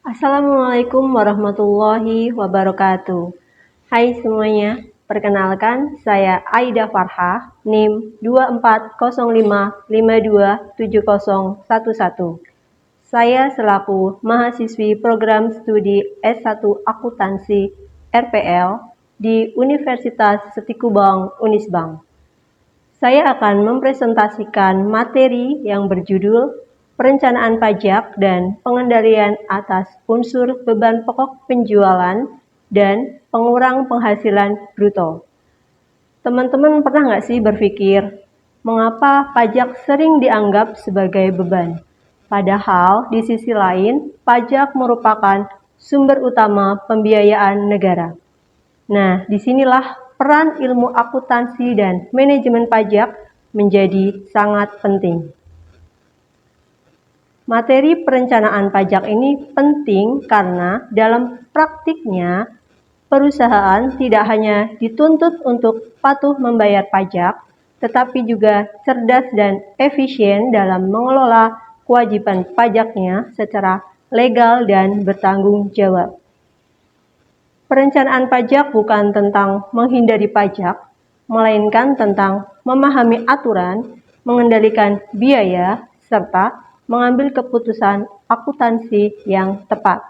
Assalamualaikum warahmatullahi wabarakatuh. Hai semuanya, perkenalkan saya Aida Farha, NIM 2405527011. Saya selaku mahasiswi program studi S1 Akuntansi RPL di Universitas Setikubang Unisbank. Saya akan mempresentasikan materi yang berjudul Perencanaan Pajak dan Pengendalian atas Unsur Beban Pokok Penjualan dan Pengurang Penghasilan Bruto. Teman-teman pernah nggak sih berpikir, mengapa pajak sering dianggap sebagai beban? Padahal di sisi lain, pajak merupakan sumber utama pembiayaan negara. Nah, disinilah peran ilmu akuntansi dan manajemen pajak menjadi sangat penting. Materi perencanaan pajak ini penting karena dalam praktiknya, perusahaan tidak hanya dituntut untuk patuh membayar pajak, tetapi juga cerdas dan efisien dalam mengelola kewajiban pajaknya secara legal dan bertanggung jawab. Perencanaan pajak bukan tentang menghindari pajak, melainkan tentang memahami aturan, mengendalikan biaya, serta mengambil keputusan akuntansi yang tepat,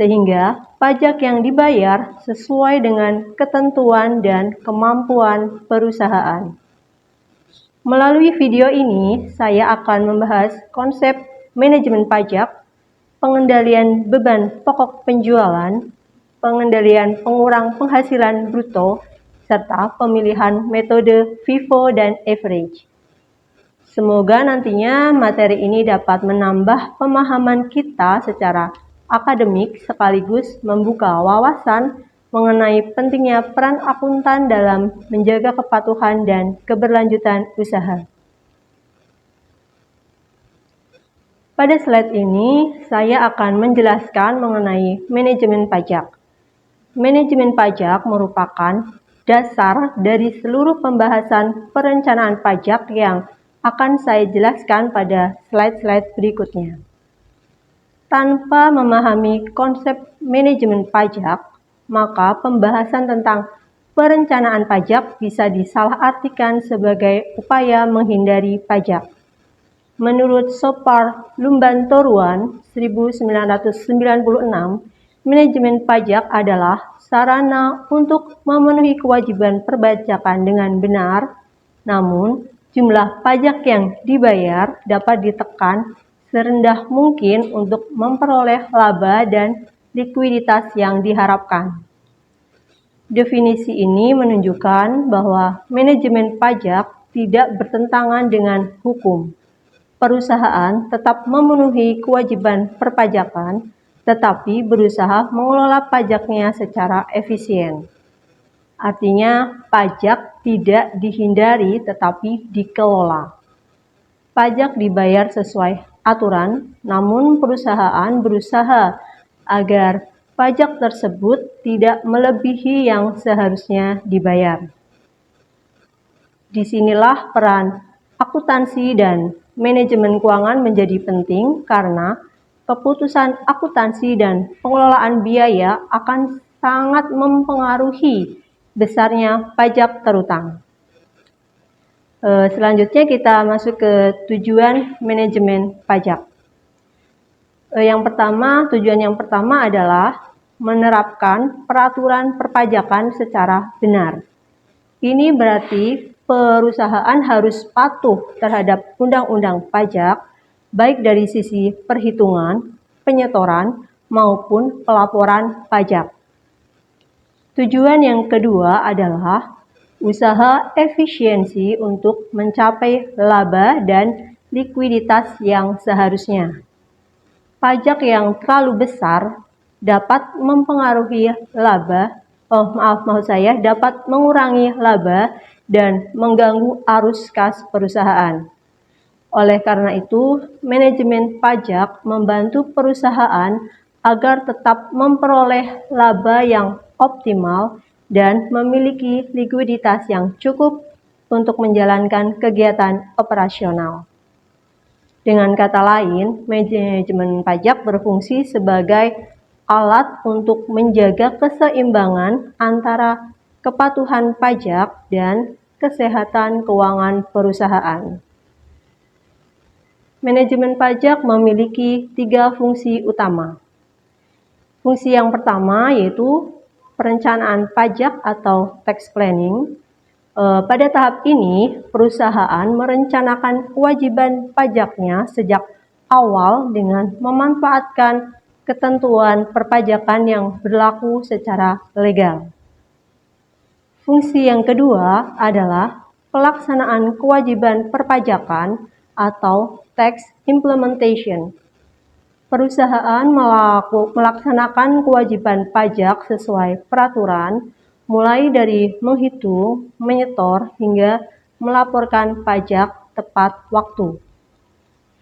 sehingga pajak yang dibayar sesuai dengan ketentuan dan kemampuan perusahaan. Melalui video ini, saya akan membahas konsep manajemen pajak, pengendalian beban pokok penjualan, pengendalian pengurang penghasilan bruto, serta pemilihan metode FIFO dan average. Semoga nantinya materi ini dapat menambah pemahaman kita secara akademik sekaligus membuka wawasan mengenai pentingnya peran akuntan dalam menjaga kepatuhan dan keberlanjutan usaha. Pada slide ini, saya akan menjelaskan mengenai manajemen pajak. Manajemen pajak merupakan dasar dari seluruh pembahasan perencanaan pajak yang akan saya jelaskan pada slide-slide berikutnya. Tanpa memahami konsep manajemen pajak, maka pembahasan tentang perencanaan pajak bisa disalahartikan sebagai upaya menghindari pajak. Menurut Sopar Lumbantoruan 1996, manajemen pajak adalah sarana untuk memenuhi kewajiban perpajakan dengan benar, namun jumlah pajak yang dibayar dapat ditekan serendah mungkin untuk memperoleh laba dan likuiditas yang diharapkan. Definisi ini menunjukkan bahwa manajemen pajak tidak bertentangan dengan hukum. Perusahaan tetap memenuhi kewajiban perpajakan, tetapi berusaha mengelola pajaknya secara efisien. Artinya, pajak tidak dihindari tetapi dikelola. Pajak dibayar sesuai aturan, namun perusahaan berusaha agar pajak tersebut tidak melebihi yang seharusnya dibayar. Disinilah peran akuntansi dan manajemen keuangan menjadi penting karena keputusan akuntansi dan pengelolaan biaya akan sangat mempengaruhi besarnya pajak terutang. Selanjutnya kita masuk ke tujuan manajemen pajak. Tujuan yang pertama adalah menerapkan peraturan perpajakan secara benar. Ini berarti perusahaan harus patuh terhadap undang-undang pajak, baik dari sisi perhitungan, penyetoran, maupun pelaporan pajak. Tujuan yang kedua adalah usaha efisiensi untuk mencapai laba dan likuiditas yang seharusnya. Pajak yang terlalu besar dapat mempengaruhi dapat mengurangi laba dan mengganggu arus kas perusahaan. Oleh karena itu, manajemen pajak membantu perusahaan agar tetap memperoleh laba yang optimal dan memiliki likuiditas yang cukup untuk menjalankan kegiatan operasional. Dengan kata lain, manajemen pajak berfungsi sebagai alat untuk menjaga keseimbangan antara kepatuhan pajak dan kesehatan keuangan perusahaan. Manajemen pajak memiliki 3 fungsi utama. Fungsi yang pertama yaitu perencanaan pajak atau tax planning. Pada tahap ini, perusahaan merencanakan kewajiban pajaknya sejak awal dengan memanfaatkan ketentuan perpajakan yang berlaku secara legal. Fungsi yang kedua adalah pelaksanaan kewajiban perpajakan atau tax implementation. Perusahaan melaksanakan kewajiban pajak sesuai peraturan, mulai dari menghitung, menyetor, hingga melaporkan pajak tepat waktu.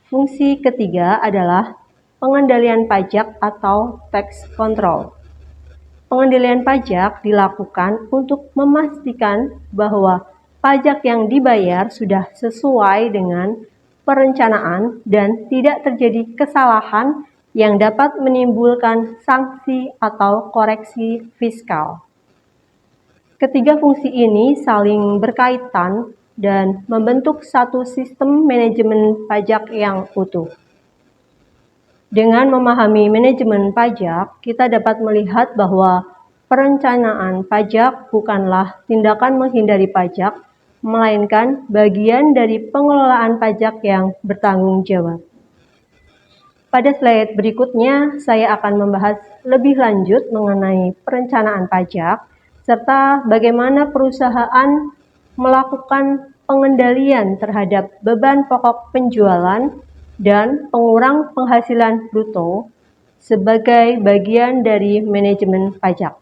Fungsi ketiga adalah pengendalian pajak atau tax control. Pengendalian pajak dilakukan untuk memastikan bahwa pajak yang dibayar sudah sesuai dengan perencanaan dan tidak terjadi kesalahan yang dapat menimbulkan sanksi atau koreksi fiskal. Ketiga fungsi ini saling berkaitan dan membentuk satu sistem manajemen pajak yang utuh. Dengan memahami manajemen pajak, kita dapat melihat bahwa perencanaan pajak bukanlah tindakan menghindari pajak, melainkan bagian dari pengelolaan pajak yang bertanggung jawab. Pada slide berikutnya, saya akan membahas lebih lanjut mengenai perencanaan pajak, serta bagaimana perusahaan melakukan pengendalian terhadap beban pokok penjualan dan pengurang penghasilan bruto sebagai bagian dari manajemen pajak.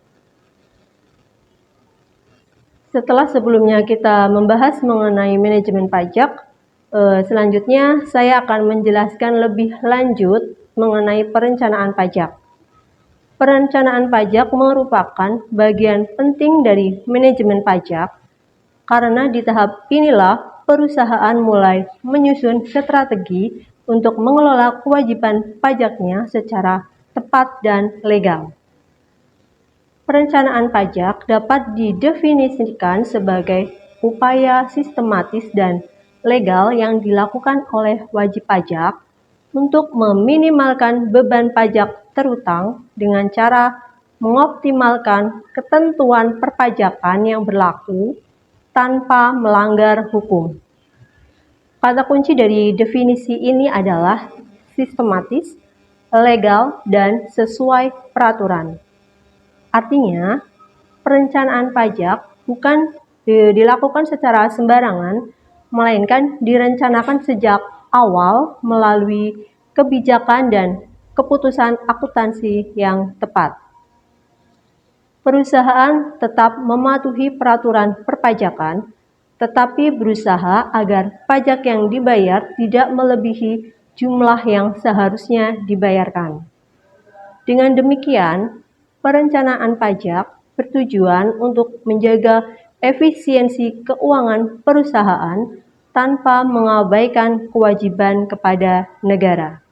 Setelah sebelumnya kita membahas mengenai manajemen pajak, selanjutnya saya akan menjelaskan lebih lanjut mengenai perencanaan pajak. Perencanaan pajak merupakan bagian penting dari manajemen pajak karena di tahap inilah perusahaan mulai menyusun strategi untuk mengelola kewajiban pajaknya secara tepat dan legal. Perencanaan pajak dapat didefinisikan sebagai upaya sistematis dan legal yang dilakukan oleh wajib pajak untuk meminimalkan beban pajak terutang dengan cara mengoptimalkan ketentuan perpajakan yang berlaku tanpa melanggar hukum. Kata kunci dari definisi ini adalah sistematis, legal, dan sesuai peraturan. Artinya, perencanaan pajak bukan dilakukan secara sembarangan, melainkan direncanakan sejak awal melalui kebijakan dan keputusan akuntansi yang tepat. Perusahaan tetap mematuhi peraturan perpajakan, tetapi berusaha agar pajak yang dibayar tidak melebihi jumlah yang seharusnya dibayarkan. Dengan demikian, perencanaan pajak bertujuan untuk menjaga efisiensi keuangan perusahaan tanpa mengabaikan kewajiban kepada negara.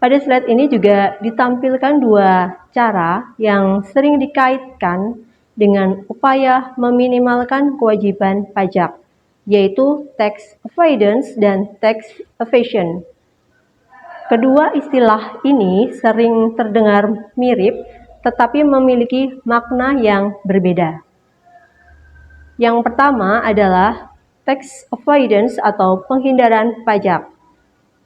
Pada slide ini juga ditampilkan 2 cara yang sering dikaitkan dengan upaya meminimalkan kewajiban pajak, yaitu tax avoidance dan tax evasion. Kedua istilah ini sering terdengar mirip, tetapi memiliki makna yang berbeda. Yang pertama adalah tax avoidance atau penghindaran pajak.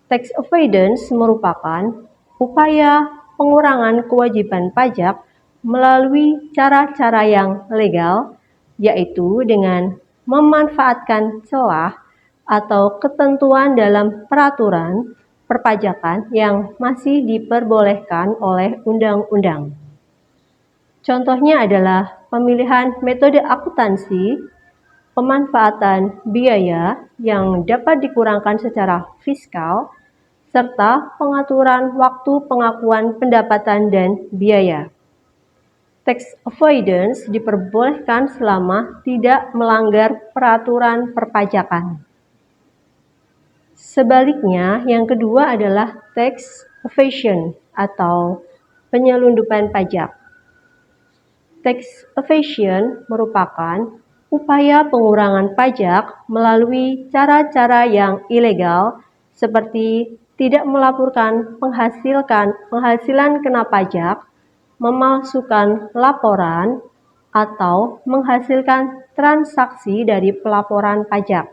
Tax avoidance merupakan upaya pengurangan kewajiban pajak melalui cara-cara yang legal, yaitu dengan memanfaatkan celah atau ketentuan dalam peraturan perpajakan yang masih diperbolehkan oleh undang-undang. Contohnya adalah pemilihan metode akuntansi, pemanfaatan biaya yang dapat dikurangkan secara fiskal, serta pengaturan waktu pengakuan pendapatan dan biaya. Tax avoidance diperbolehkan selama tidak melanggar peraturan perpajakan. Sebaliknya, yang kedua adalah tax evasion atau penyelundupan pajak. Tax evasion merupakan upaya pengurangan pajak melalui cara-cara yang ilegal seperti tidak melaporkan penghasilan kena pajak, memalsukan laporan, atau menghasilkan transaksi dari pelaporan pajak.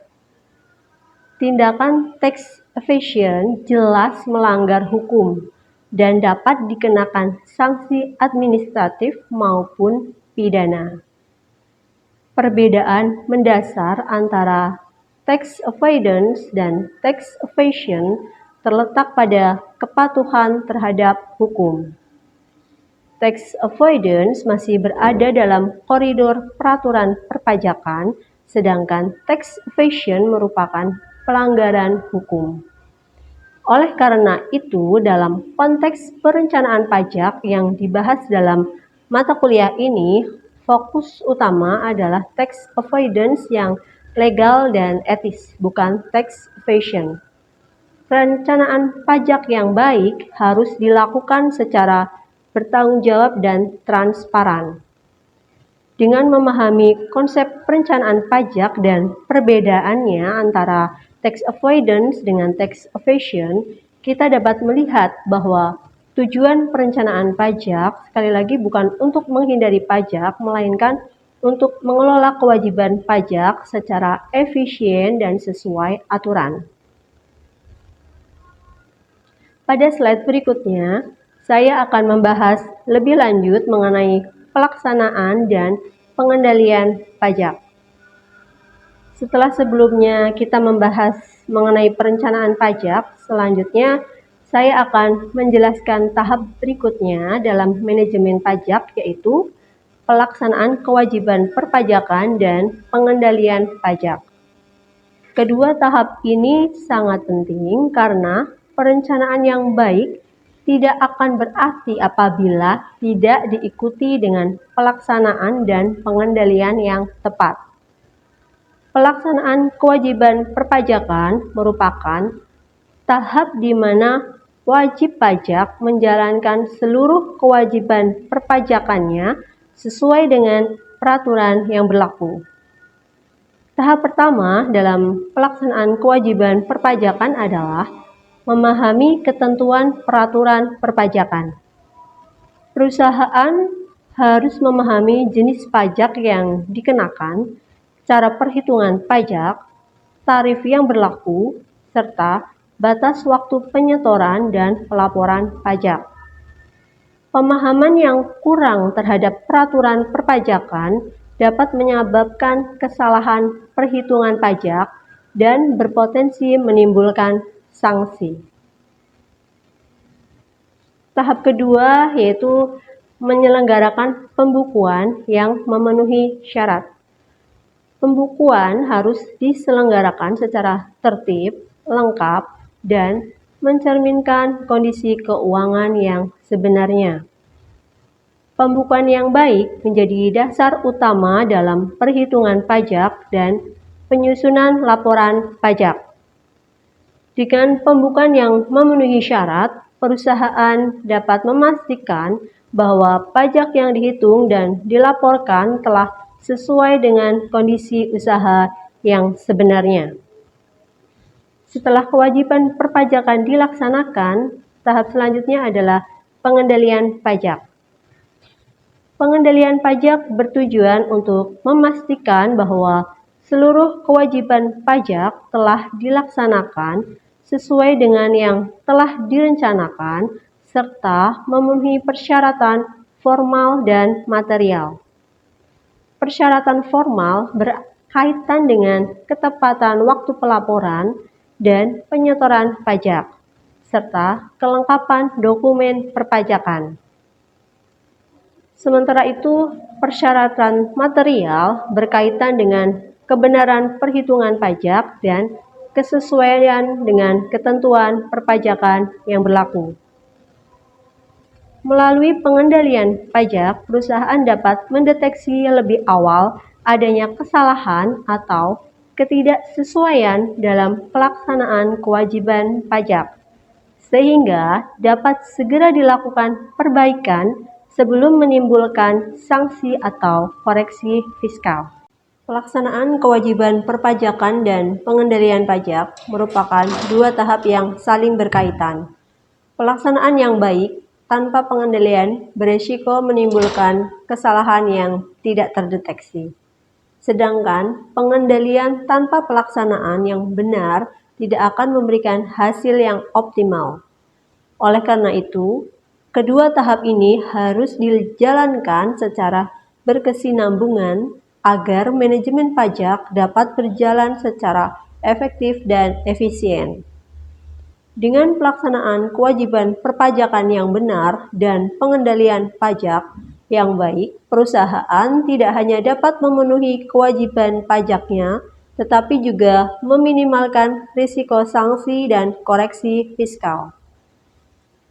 Tindakan tax evasion jelas melanggar hukum dan dapat dikenakan sanksi administratif maupun pidana. Perbedaan mendasar antara tax avoidance dan tax evasion terletak pada kepatuhan terhadap hukum. Tax avoidance masih berada dalam koridor peraturan perpajakan, sedangkan tax evasion merupakan pelanggaran hukum. Oleh karena itu, dalam konteks perencanaan pajak yang dibahas dalam mata kuliah ini, fokus utama adalah tax avoidance yang legal dan etis, bukan tax evasion. Perencanaan pajak yang baik harus dilakukan secara bertanggung jawab dan transparan. Dengan memahami konsep perencanaan pajak dan perbedaannya antara tax avoidance dengan tax evasion, kita dapat melihat bahwa tujuan perencanaan pajak sekali lagi bukan untuk menghindari pajak, melainkan untuk mengelola kewajiban pajak secara efisien dan sesuai aturan. Pada slide berikutnya, saya akan membahas lebih lanjut mengenai pelaksanaan dan pengendalian pajak. Setelah sebelumnya kita membahas mengenai perencanaan pajak, selanjutnya saya akan menjelaskan tahap berikutnya dalam manajemen pajak, yaitu pelaksanaan kewajiban perpajakan dan pengendalian pajak. Kedua tahap ini sangat penting karena perencanaan yang baik tidak akan berarti apabila tidak diikuti dengan pelaksanaan dan pengendalian yang tepat. Pelaksanaan kewajiban perpajakan merupakan tahap di mana wajib pajak menjalankan seluruh kewajiban perpajakannya sesuai dengan peraturan yang berlaku. Tahap pertama dalam pelaksanaan kewajiban perpajakan adalah memahami ketentuan peraturan perpajakan. Perusahaan harus memahami jenis pajak yang dikenakan, cara perhitungan pajak, tarif yang berlaku, serta batas waktu penyetoran dan pelaporan pajak. Pemahaman yang kurang terhadap peraturan perpajakan dapat menyebabkan kesalahan perhitungan pajak dan berpotensi menimbulkan sanksi. Tahap kedua yaitu menyelenggarakan pembukuan yang memenuhi syarat. Pembukuan harus diselenggarakan secara tertib, lengkap, dan mencerminkan kondisi keuangan yang sebenarnya. Pembukuan yang baik menjadi dasar utama dalam perhitungan pajak dan penyusunan laporan pajak. Dengan pembukuan yang memenuhi syarat, perusahaan dapat memastikan bahwa pajak yang dihitung dan dilaporkan telah sesuai dengan kondisi usaha yang sebenarnya. Setelah kewajiban perpajakan dilaksanakan, tahap selanjutnya adalah pengendalian pajak. Pengendalian pajak bertujuan untuk memastikan bahwa seluruh kewajiban pajak telah dilaksanakan sesuai dengan yang telah direncanakan serta memenuhi persyaratan formal dan material. Persyaratan formal berkaitan dengan ketepatan waktu pelaporan dan penyetoran pajak, serta kelengkapan dokumen perpajakan. Sementara itu, persyaratan material berkaitan dengan kebenaran perhitungan pajak dan kesesuaian dengan ketentuan perpajakan yang berlaku. Melalui pengendalian pajak, perusahaan dapat mendeteksi lebih awal adanya kesalahan atau ketidaksesuaian dalam pelaksanaan kewajiban pajak, sehingga dapat segera dilakukan perbaikan sebelum menimbulkan sanksi atau koreksi fiskal. Pelaksanaan kewajiban perpajakan dan pengendalian pajak merupakan dua tahap yang saling berkaitan. Pelaksanaan yang baik tanpa pengendalian beresiko menimbulkan kesalahan yang tidak terdeteksi. Sedangkan pengendalian tanpa pelaksanaan yang benar tidak akan memberikan hasil yang optimal. Oleh karena itu, kedua tahap ini harus dijalankan secara berkesinambungan agar manajemen pajak dapat berjalan secara efektif dan efisien. Dengan pelaksanaan kewajiban perpajakan yang benar dan pengendalian pajak yang baik, perusahaan tidak hanya dapat memenuhi kewajiban pajaknya, tetapi juga meminimalkan risiko sanksi dan koreksi fiskal.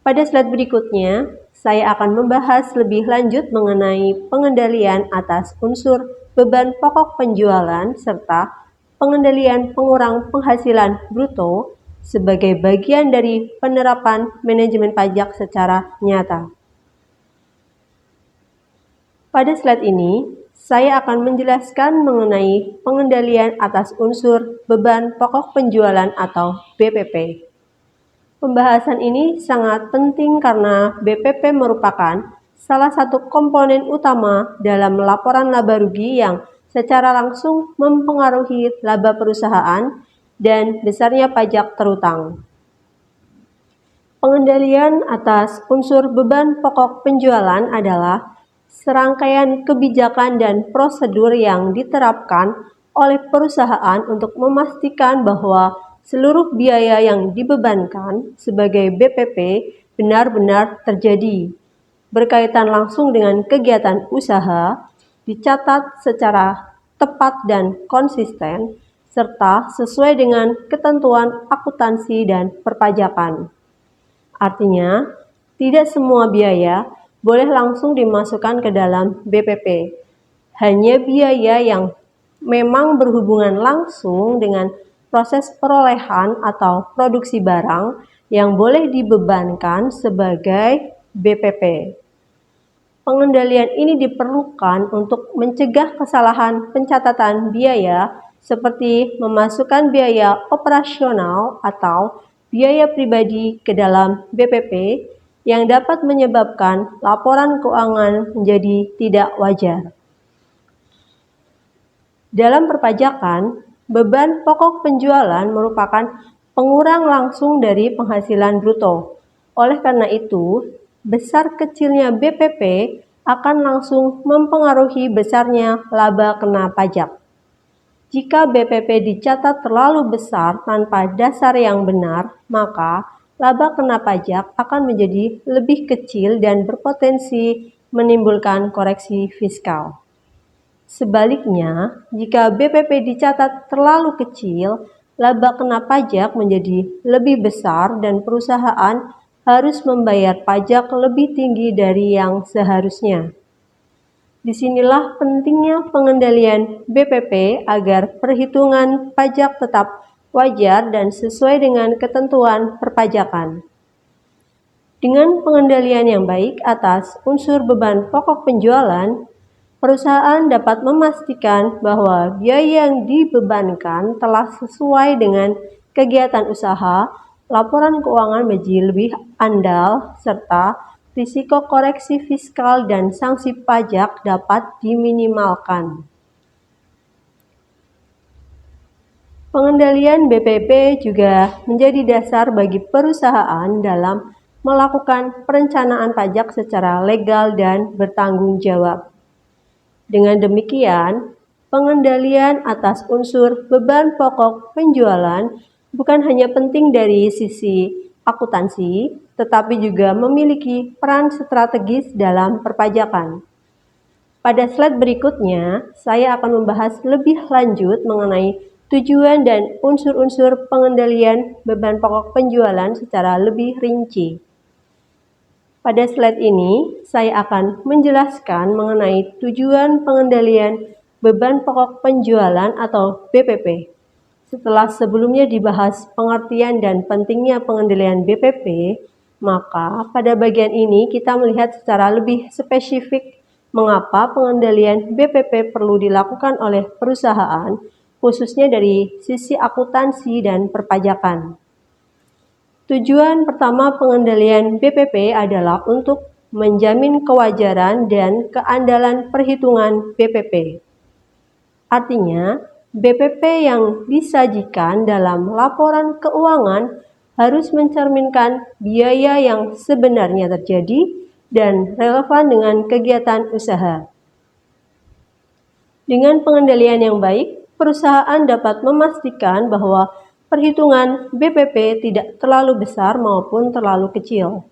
Pada slide berikutnya, saya akan membahas lebih lanjut mengenai pengendalian atas unsur beban pokok penjualan serta pengendalian pengurang penghasilan bruto sebagai bagian dari penerapan manajemen pajak secara nyata. Pada slide ini, saya akan menjelaskan mengenai pengendalian atas unsur beban pokok penjualan atau BPP. Pembahasan ini sangat penting karena BPP merupakan salah satu komponen utama dalam laporan laba rugi yang secara langsung mempengaruhi laba perusahaan dan besarnya pajak terutang. Pengendalian atas unsur beban pokok penjualan adalah serangkaian kebijakan dan prosedur yang diterapkan oleh perusahaan untuk memastikan bahwa seluruh biaya yang dibebankan sebagai BPP benar-benar terjadi, berkaitan langsung dengan kegiatan usaha, dicatat secara tepat dan konsisten, serta sesuai dengan ketentuan akuntansi dan perpajakan. Artinya, tidak semua biaya boleh langsung dimasukkan ke dalam BPP. Hanya biaya yang memang berhubungan langsung dengan proses perolehan atau produksi barang yang boleh dibebankan sebagai BPP. Pengendalian ini diperlukan untuk mencegah kesalahan pencatatan biaya seperti memasukkan biaya operasional atau biaya pribadi ke dalam BPP yang dapat menyebabkan laporan keuangan menjadi tidak wajar. Dalam perpajakan, beban pokok penjualan merupakan pengurang langsung dari penghasilan bruto. Oleh karena itu, besar kecilnya BPP akan langsung mempengaruhi besarnya laba kena pajak. Jika BPP dicatat terlalu besar tanpa dasar yang benar, maka laba kena pajak akan menjadi lebih kecil dan berpotensi menimbulkan koreksi fiskal. Sebaliknya, jika BPP dicatat terlalu kecil, laba kena pajak menjadi lebih besar dan perusahaan harus membayar pajak lebih tinggi dari yang seharusnya. Disinilah pentingnya pengendalian BPP agar perhitungan pajak tetap wajar dan sesuai dengan ketentuan perpajakan. Dengan pengendalian yang baik atas unsur beban pokok penjualan, perusahaan dapat memastikan bahwa biaya yang dibebankan telah sesuai dengan kegiatan usaha, laporan keuangan menjadi lebih andal, serta risiko koreksi fiskal dan sanksi pajak dapat diminimalkan. Pengendalian BPP juga menjadi dasar bagi perusahaan dalam melakukan perencanaan pajak secara legal dan bertanggung jawab. Dengan demikian, pengendalian atas unsur beban pokok penjualan bukan hanya penting dari sisi akuntansi, tetapi juga memiliki peran strategis dalam perpajakan. Pada slide berikutnya, saya akan membahas lebih lanjut mengenai tujuan dan unsur-unsur pengendalian beban pokok penjualan secara lebih rinci. Pada slide ini, saya akan menjelaskan mengenai tujuan pengendalian beban pokok penjualan atau BPP. Setelah sebelumnya dibahas pengertian dan pentingnya pengendalian BPP, maka pada bagian ini kita melihat secara lebih spesifik mengapa pengendalian BPP perlu dilakukan oleh perusahaan, khususnya dari sisi akuntansi dan perpajakan. Tujuan pertama pengendalian BPP adalah untuk menjamin kewajaran dan keandalan perhitungan BPP. Artinya, BPP yang disajikan dalam laporan keuangan harus mencerminkan biaya yang sebenarnya terjadi dan relevan dengan kegiatan usaha. Dengan pengendalian yang baik, perusahaan dapat memastikan bahwa perhitungan BPP tidak terlalu besar maupun terlalu kecil.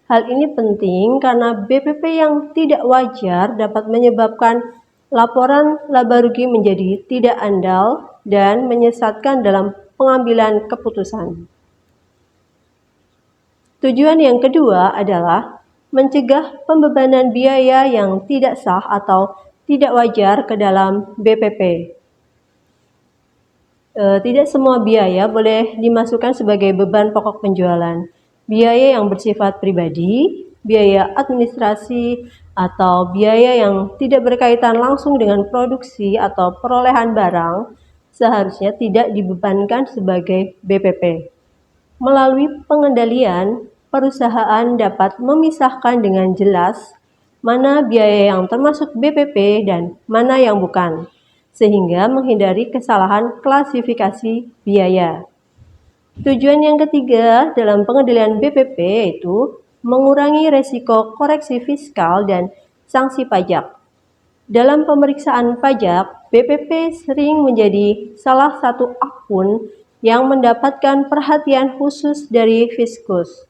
Hal ini penting karena BPP yang tidak wajar dapat menyebabkan laporan laba rugi menjadi tidak andal dan menyesatkan dalam pengambilan keputusan. Tujuan yang kedua adalah mencegah pembebanan biaya yang tidak sah atau tidak wajar ke dalam BPP. Tidak semua biaya boleh dimasukkan sebagai beban pokok penjualan. Biaya yang bersifat pribadi, biaya administrasi, atau biaya yang tidak berkaitan langsung dengan produksi atau perolehan barang seharusnya tidak dibebankan sebagai BPP. Melalui pengendalian, perusahaan dapat memisahkan dengan jelas mana biaya yang termasuk BPP dan mana yang bukan, sehingga menghindari kesalahan klasifikasi biaya. Tujuan yang ketiga dalam pengendalian BPP yaitu mengurangi resiko koreksi fiskal dan sanksi pajak. Dalam pemeriksaan pajak, BPP sering menjadi salah satu akun yang mendapatkan perhatian khusus dari Fiskus.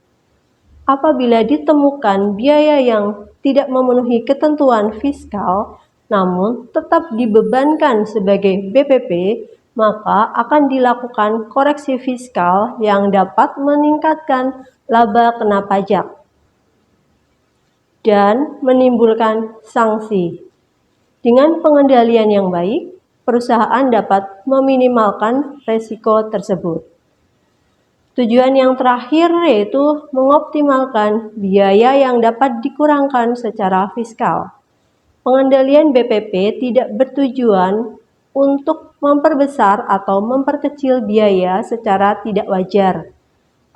Apabila ditemukan biaya yang tidak memenuhi ketentuan fiskal, namun tetap dibebankan sebagai BPP, maka akan dilakukan koreksi fiskal yang dapat meningkatkan laba kena pajak dan menimbulkan sanksi. Dengan pengendalian yang baik, perusahaan dapat meminimalkan risiko tersebut. Tujuan yang terakhir yaitu mengoptimalkan biaya yang dapat dikurangkan secara fiskal. Pengendalian BPP tidak bertujuan untuk memperbesar atau memperkecil biaya secara tidak wajar,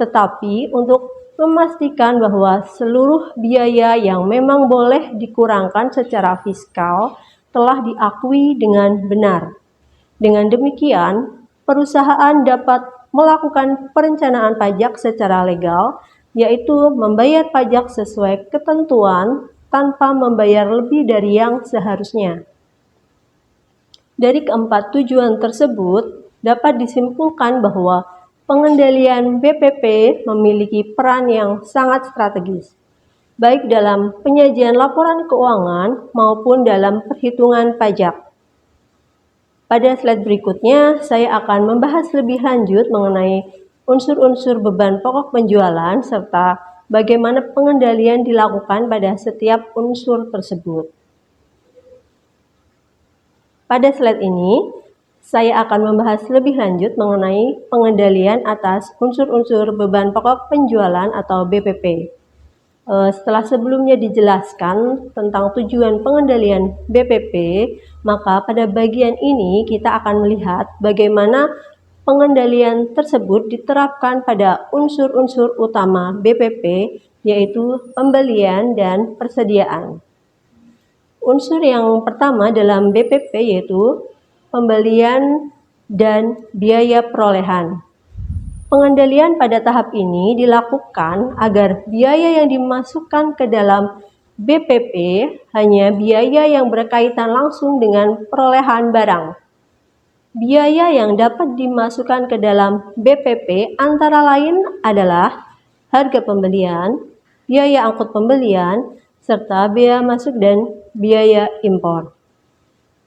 tetapi untuk memastikan bahwa seluruh biaya yang memang boleh dikurangkan secara fiskal telah diakui dengan benar. Dengan demikian, perusahaan dapat melakukan perencanaan pajak secara legal, yaitu membayar pajak sesuai ketentuan tanpa membayar lebih dari yang seharusnya. Dari keempat tujuan tersebut, dapat disimpulkan bahwa pengendalian BPP memiliki peran yang sangat strategis, baik dalam penyajian laporan keuangan maupun dalam perhitungan pajak. Pada slide berikutnya, saya akan membahas lebih lanjut mengenai unsur-unsur beban pokok penjualan serta bagaimana pengendalian dilakukan pada setiap unsur tersebut. Pada slide ini, saya akan membahas lebih lanjut mengenai pengendalian atas unsur-unsur beban pokok penjualan atau BPP. Setelah sebelumnya dijelaskan tentang tujuan pengendalian BPP, maka pada bagian ini kita akan melihat bagaimana pengendalian tersebut diterapkan pada unsur-unsur utama BPP, yaitu pembelian dan persediaan. Unsur yang pertama dalam BPP yaitu pembelian dan biaya perolehan. Pengendalian pada tahap ini dilakukan agar biaya yang dimasukkan ke dalam BPP hanya biaya yang berkaitan langsung dengan perolehan barang. Biaya yang dapat dimasukkan ke dalam BPP antara lain adalah harga pembelian, biaya angkut pembelian, serta biaya masuk dan biaya impor.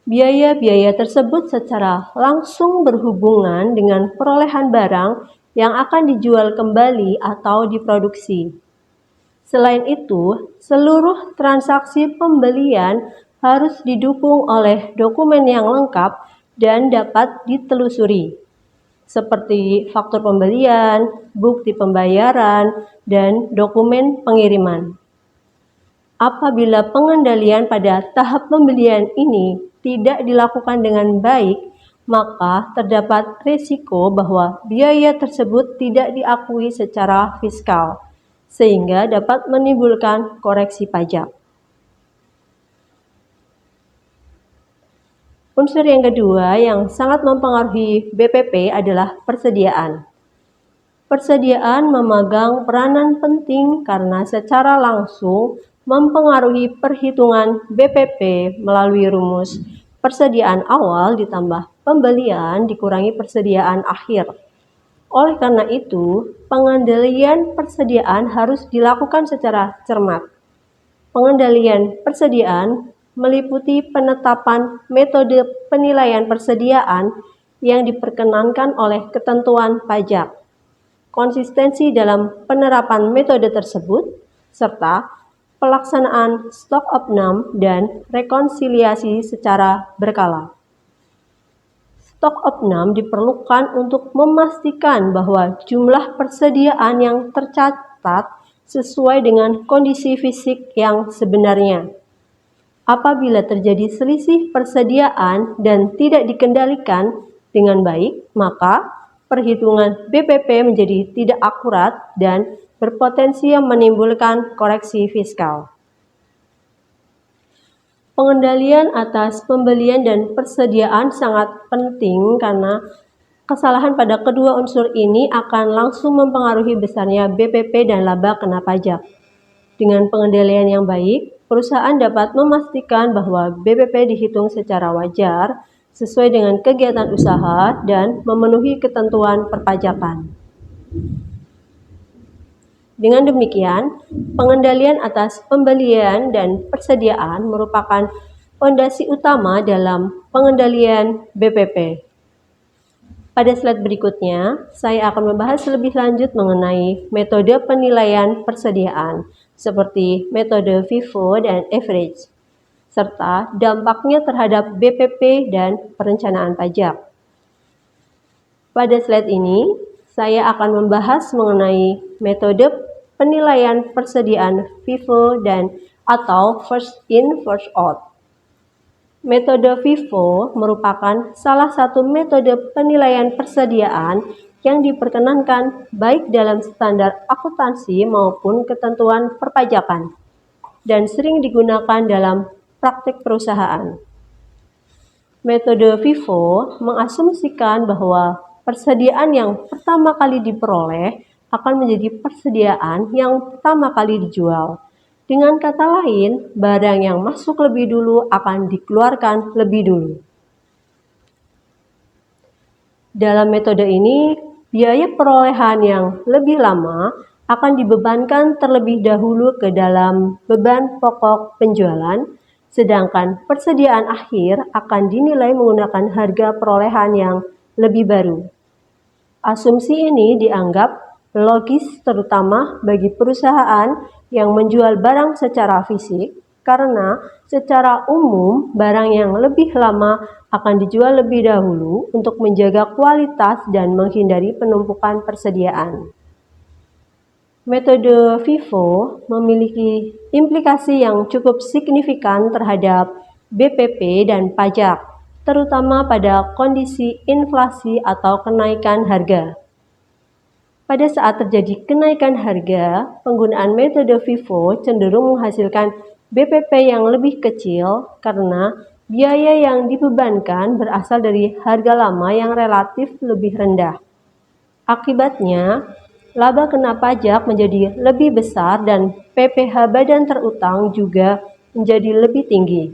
Biaya-biaya tersebut secara langsung berhubungan dengan perolehan barang yang akan dijual kembali atau diproduksi. Selain itu, seluruh transaksi pembelian harus didukung oleh dokumen yang lengkap dan dapat ditelusuri. seperti faktur pembelian, bukti pembayaran, dan dokumen pengiriman. Apabila pengendalian pada tahap pembelian ini tidak dilakukan dengan baik, maka terdapat risiko bahwa biaya tersebut tidak diakui secara fiskal, sehingga dapat menimbulkan koreksi pajak. Unsur yang kedua yang sangat mempengaruhi BPP adalah persediaan. Persediaan memegang peranan penting karena secara langsung mempengaruhi perhitungan BPP melalui rumus persediaan awal ditambah pembelian dikurangi persediaan akhir. Oleh karena itu, pengendalian persediaan harus dilakukan secara cermat. Pengendalian persediaan meliputi penetapan metode penilaian persediaan yang diperkenankan oleh ketentuan pajak, konsistensi dalam penerapan metode tersebut, serta pelaksanaan stok opnam dan rekonsiliasi secara berkala. Stok opnam diperlukan untuk memastikan bahwa jumlah persediaan yang tercatat sesuai dengan kondisi fisik yang sebenarnya. Apabila terjadi selisih persediaan dan tidak dikendalikan dengan baik, maka perhitungan BPP menjadi tidak akurat dan berpotensi menimbulkan koreksi fiskal. Pengendalian atas pembelian dan persediaan sangat penting karena kesalahan pada kedua unsur ini akan langsung mempengaruhi besarnya BPP dan laba kena pajak. Dengan pengendalian yang baik, perusahaan dapat memastikan bahwa BPP dihitung secara wajar, sesuai dengan kegiatan usaha, dan memenuhi ketentuan perpajakan. Dengan demikian, pengendalian atas pembelian dan persediaan merupakan fondasi utama dalam pengendalian BPP. Pada slide berikutnya, saya akan membahas lebih lanjut mengenai metode penilaian persediaan, seperti metode FIFO dan average, serta dampaknya terhadap BPP dan perencanaan pajak. Pada slide ini, saya akan membahas mengenai metode penilaian persediaan FIFO dan atau first in, first out. Metode FIFO merupakan salah satu metode penilaian persediaan yang diperkenankan baik dalam standar akuntansi maupun ketentuan perpajakan, dan sering digunakan dalam praktik perusahaan. Metode FIFO mengasumsikan bahwa persediaan yang pertama kali diperoleh akan menjadi persediaan yang pertama kali dijual. Dengan kata lain, barang yang masuk lebih dulu akan dikeluarkan lebih dulu. Dalam metode ini, biaya perolehan yang lebih lama akan dibebankan terlebih dahulu ke dalam beban pokok penjualan, sedangkan persediaan akhir akan dinilai menggunakan harga perolehan yang lebih baru. Asumsi ini dianggap logis terutama bagi perusahaan yang menjual barang secara fisik, karena secara umum barang yang lebih lama akan dijual lebih dahulu untuk menjaga kualitas dan menghindari penumpukan persediaan. Metode FIFO memiliki implikasi yang cukup signifikan terhadap BPP dan pajak, terutama pada kondisi inflasi atau kenaikan harga. Pada saat terjadi kenaikan harga, penggunaan metode FIFO cenderung menghasilkan BPP yang lebih kecil karena biaya yang dibebankan berasal dari harga lama yang relatif lebih rendah. Akibatnya, laba kena pajak menjadi lebih besar dan PPh badan terutang juga menjadi lebih tinggi.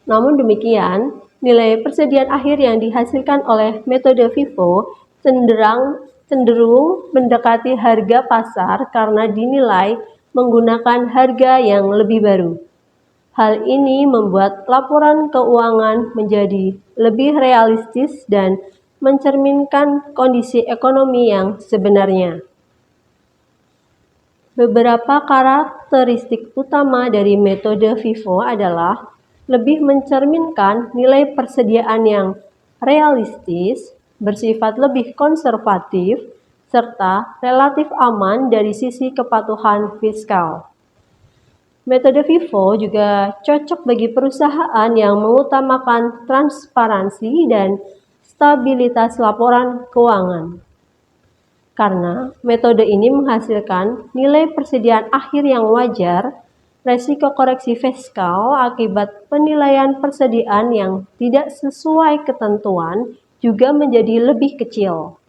Namun demikian, nilai persediaan akhir yang dihasilkan oleh metode FIFO cenderung mendekati harga pasar karena dinilai menggunakan harga yang lebih baru. Hal ini membuat laporan keuangan menjadi lebih realistis dan mencerminkan kondisi ekonomi yang sebenarnya. Beberapa karakteristik utama dari metode FIFO adalah lebih mencerminkan nilai persediaan yang realistis, bersifat lebih konservatif, serta relatif aman dari sisi kepatuhan fiskal. Metode FIFO juga cocok bagi perusahaan yang mengutamakan transparansi dan stabilitas laporan keuangan. Karena metode ini menghasilkan nilai persediaan akhir yang wajar, resiko koreksi fiskal akibat penilaian persediaan yang tidak sesuai ketentuan juga menjadi lebih kecil.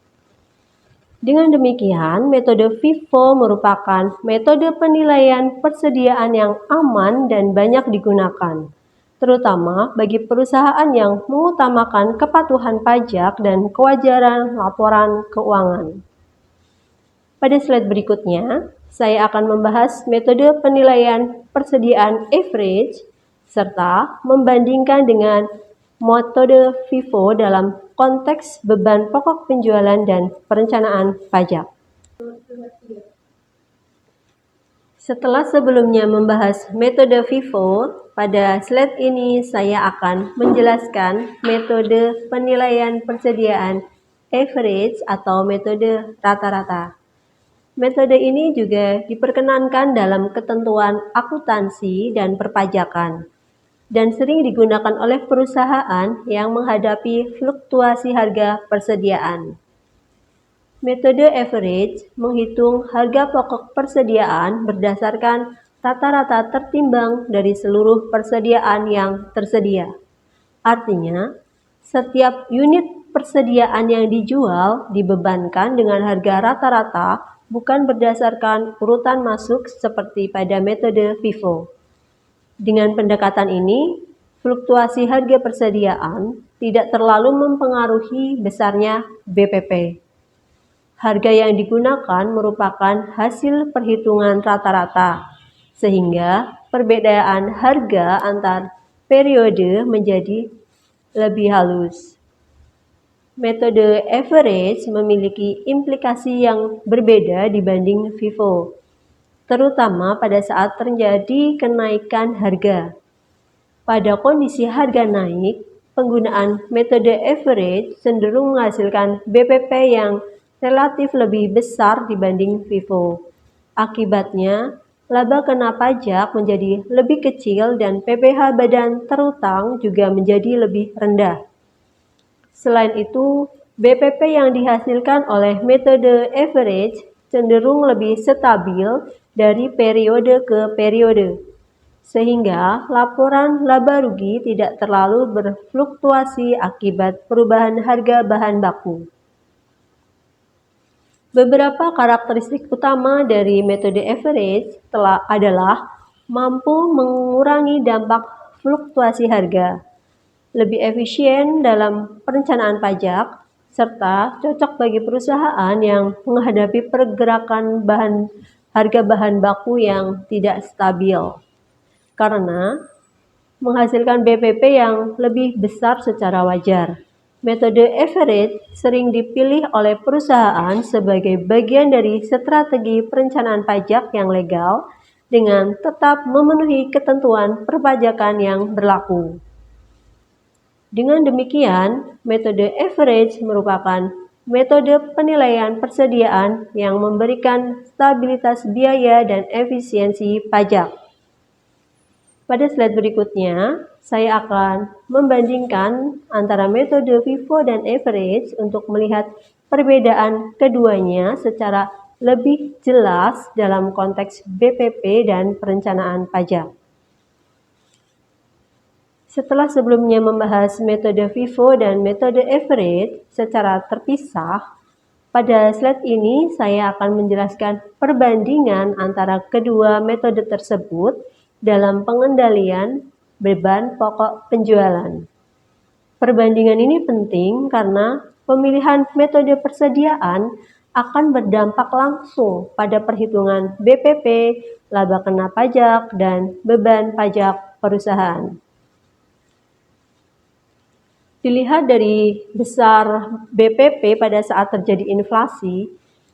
Dengan demikian, metode FIFO merupakan metode penilaian persediaan yang aman dan banyak digunakan, terutama bagi perusahaan yang mengutamakan kepatuhan pajak dan kewajaran laporan keuangan. Pada slide berikutnya, saya akan membahas metode penilaian persediaan average serta membandingkan dengan metode FIFO dalam konteks beban pokok penjualan dan perencanaan pajak. Setelah sebelumnya membahas metode FIFO, pada slide ini saya akan menjelaskan metode penilaian persediaan average atau metode rata-rata. Metode ini juga diperkenankan dalam ketentuan akuntansi dan perpajakan, dan sering digunakan oleh perusahaan yang menghadapi fluktuasi harga persediaan. Metode average menghitung harga pokok persediaan berdasarkan rata-rata tertimbang dari seluruh persediaan yang tersedia. Artinya, setiap unit persediaan yang dijual dibebankan dengan harga rata-rata bukan berdasarkan urutan masuk seperti pada metode FIFO. Dengan pendekatan ini, fluktuasi harga persediaan tidak terlalu mempengaruhi besarnya BPP. Harga yang digunakan merupakan hasil perhitungan rata-rata, sehingga perbedaan harga antar periode menjadi lebih halus. Metode average memiliki implikasi yang berbeda dibanding FIFO, terutama pada saat terjadi kenaikan harga. Pada kondisi harga naik, penggunaan metode average cenderung menghasilkan BPP yang relatif lebih besar dibanding FIFO. Akibatnya, laba kena pajak menjadi lebih kecil dan PPh badan terutang juga menjadi lebih rendah. Selain itu, BPP yang dihasilkan oleh metode average cenderung lebih stabil dari periode ke periode, sehingga laporan laba rugi tidak terlalu berfluktuasi akibat perubahan harga bahan baku. Beberapa karakteristik utama dari metode average adalah mampu mengurangi dampak fluktuasi harga, lebih efisien dalam perencanaan pajak, serta cocok bagi perusahaan yang menghadapi pergerakan harga bahan baku yang tidak stabil, karena menghasilkan BPP yang lebih besar secara wajar. Metode average sering dipilih oleh perusahaan sebagai bagian dari strategi perencanaan pajak yang legal dengan tetap memenuhi ketentuan perpajakan yang berlaku. Dengan demikian, metode average merupakan metode penilaian persediaan yang memberikan stabilitas biaya dan efisiensi pajak. Pada slide berikutnya, saya akan membandingkan antara metode FIFO dan average untuk melihat perbedaan keduanya secara lebih jelas dalam konteks BPP dan perencanaan pajak. Setelah sebelumnya membahas metode FIFO dan metode average secara terpisah, pada slide ini saya akan menjelaskan perbandingan antara kedua metode tersebut dalam pengendalian beban pokok penjualan. Perbandingan ini penting karena pemilihan metode persediaan akan berdampak langsung pada perhitungan BPP, laba kena pajak, dan beban pajak perusahaan. Dilihat dari besar BPP pada saat terjadi inflasi,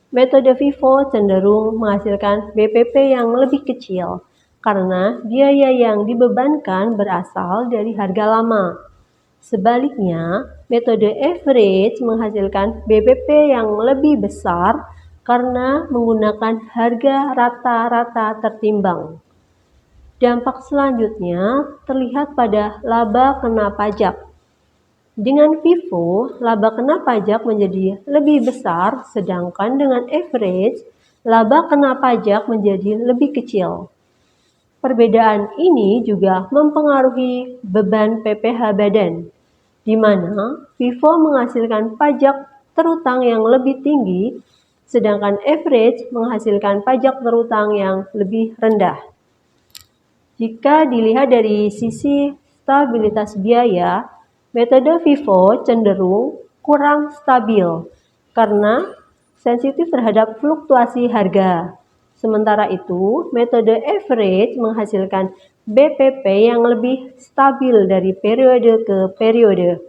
metode FIFO cenderung menghasilkan BPP yang lebih kecil karena biaya yang dibebankan berasal dari harga lama. Sebaliknya, metode average menghasilkan BPP yang lebih besar karena menggunakan harga rata-rata tertimbang. Dampak selanjutnya terlihat pada laba kena pajak. Dengan FIFO, laba kena pajak menjadi lebih besar, sedangkan dengan average, laba kena pajak menjadi lebih kecil. Perbedaan ini juga mempengaruhi beban PPh badan, di mana FIFO menghasilkan pajak terutang yang lebih tinggi, sedangkan average menghasilkan pajak terutang yang lebih rendah. Jika dilihat dari sisi stabilitas biaya, metode FIFO cenderung kurang stabil karena sensitif terhadap fluktuasi harga. Sementara itu, metode average menghasilkan BPP yang lebih stabil dari periode ke periode.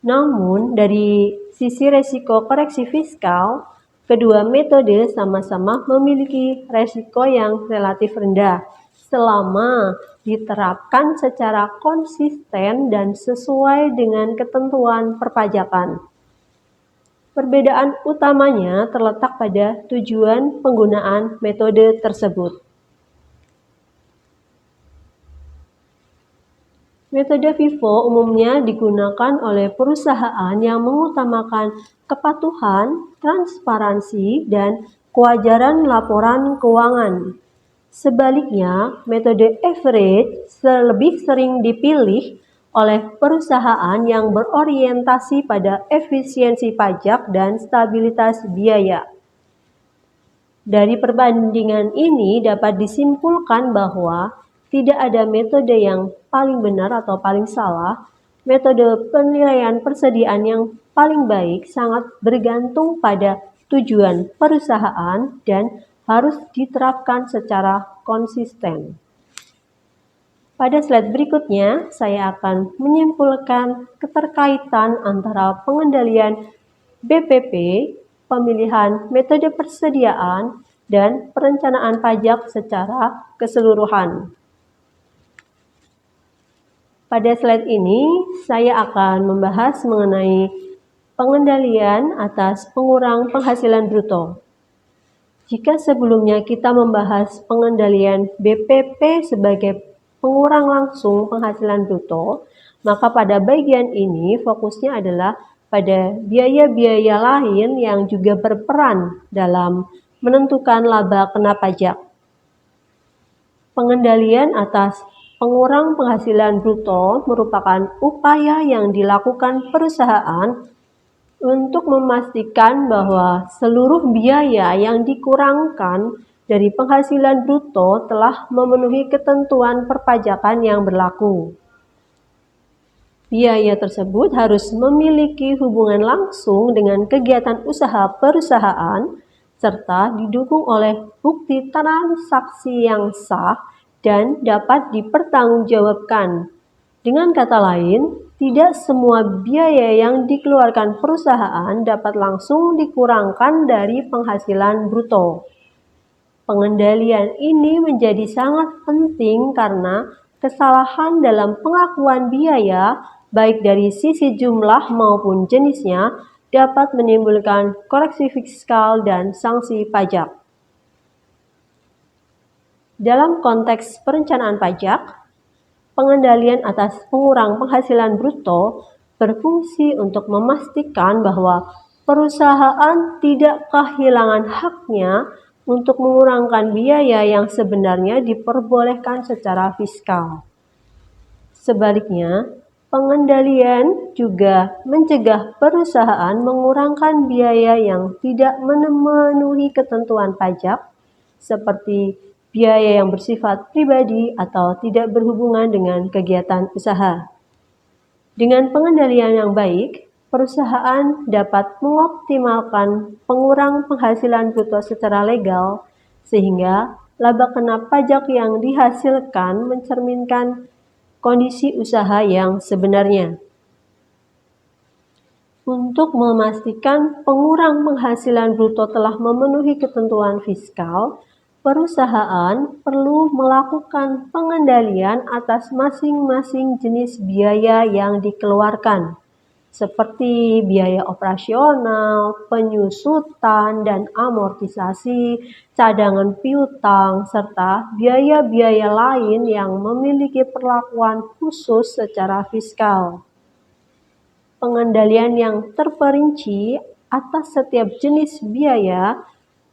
Namun, dari sisi resiko koreksi fiskal, kedua metode sama-sama memiliki resiko yang relatif rendah selama diterapkan secara konsisten dan sesuai dengan ketentuan perpajakan. Perbedaan utamanya terletak pada tujuan penggunaan metode tersebut. Metode FIFO umumnya digunakan oleh perusahaan yang mengutamakan kepatuhan, transparansi, dan kewajaran laporan keuangan. Sebaliknya, metode average lebih sering dipilih oleh perusahaan yang berorientasi pada efisiensi pajak dan stabilitas biaya. Dari perbandingan ini dapat disimpulkan bahwa tidak ada metode yang paling benar atau paling salah. Metode penilaian persediaan yang paling baik sangat bergantung pada tujuan perusahaan dan harus diterapkan secara konsisten. Pada slide berikutnya, saya akan menyimpulkan keterkaitan antara pengendalian BPP, pemilihan metode persediaan, dan perencanaan pajak secara keseluruhan. Pada slide ini, saya akan membahas mengenai pengendalian atas pengurang penghasilan bruto. Jika sebelumnya kita membahas pengendalian BPP sebagai pengurang langsung penghasilan bruto, maka pada bagian ini fokusnya adalah pada biaya-biaya lain yang juga berperan dalam menentukan laba kena pajak. Pengendalian atas pengurang penghasilan bruto merupakan upaya yang dilakukan perusahaan untuk memastikan bahwa seluruh biaya yang dikurangkan dari penghasilan bruto telah memenuhi ketentuan perpajakan yang berlaku. Biaya tersebut harus memiliki hubungan langsung dengan kegiatan usaha perusahaan serta didukung oleh bukti transaksi yang sah dan dapat dipertanggungjawabkan. Dengan kata lain, tidak semua biaya yang dikeluarkan perusahaan dapat langsung dikurangkan dari penghasilan bruto. Pengendalian ini menjadi sangat penting karena kesalahan dalam pengakuan biaya, baik dari sisi jumlah maupun jenisnya, dapat menimbulkan koreksi fiskal dan sanksi pajak. Dalam konteks perencanaan pajak, pengendalian atas pengurang penghasilan bruto berfungsi untuk memastikan bahwa perusahaan tidak kehilangan haknya untuk mengurangkan biaya yang sebenarnya diperbolehkan secara fiskal. Sebaliknya, pengendalian juga mencegah perusahaan mengurangkan biaya yang tidak memenuhi ketentuan pajak, seperti biaya yang bersifat pribadi atau tidak berhubungan dengan kegiatan usaha. Dengan pengendalian yang baik, perusahaan dapat mengoptimalkan pengurang penghasilan bruto secara legal, sehingga laba kena pajak yang dihasilkan mencerminkan kondisi usaha yang sebenarnya. Untuk memastikan pengurang penghasilan bruto telah memenuhi ketentuan fiskal, perusahaan perlu melakukan pengendalian atas masing-masing jenis biaya yang dikeluarkan, seperti biaya operasional, penyusutan dan amortisasi, cadangan piutang, serta biaya-biaya lain yang memiliki perlakuan khusus secara fiskal. Pengendalian yang terperinci atas setiap jenis biaya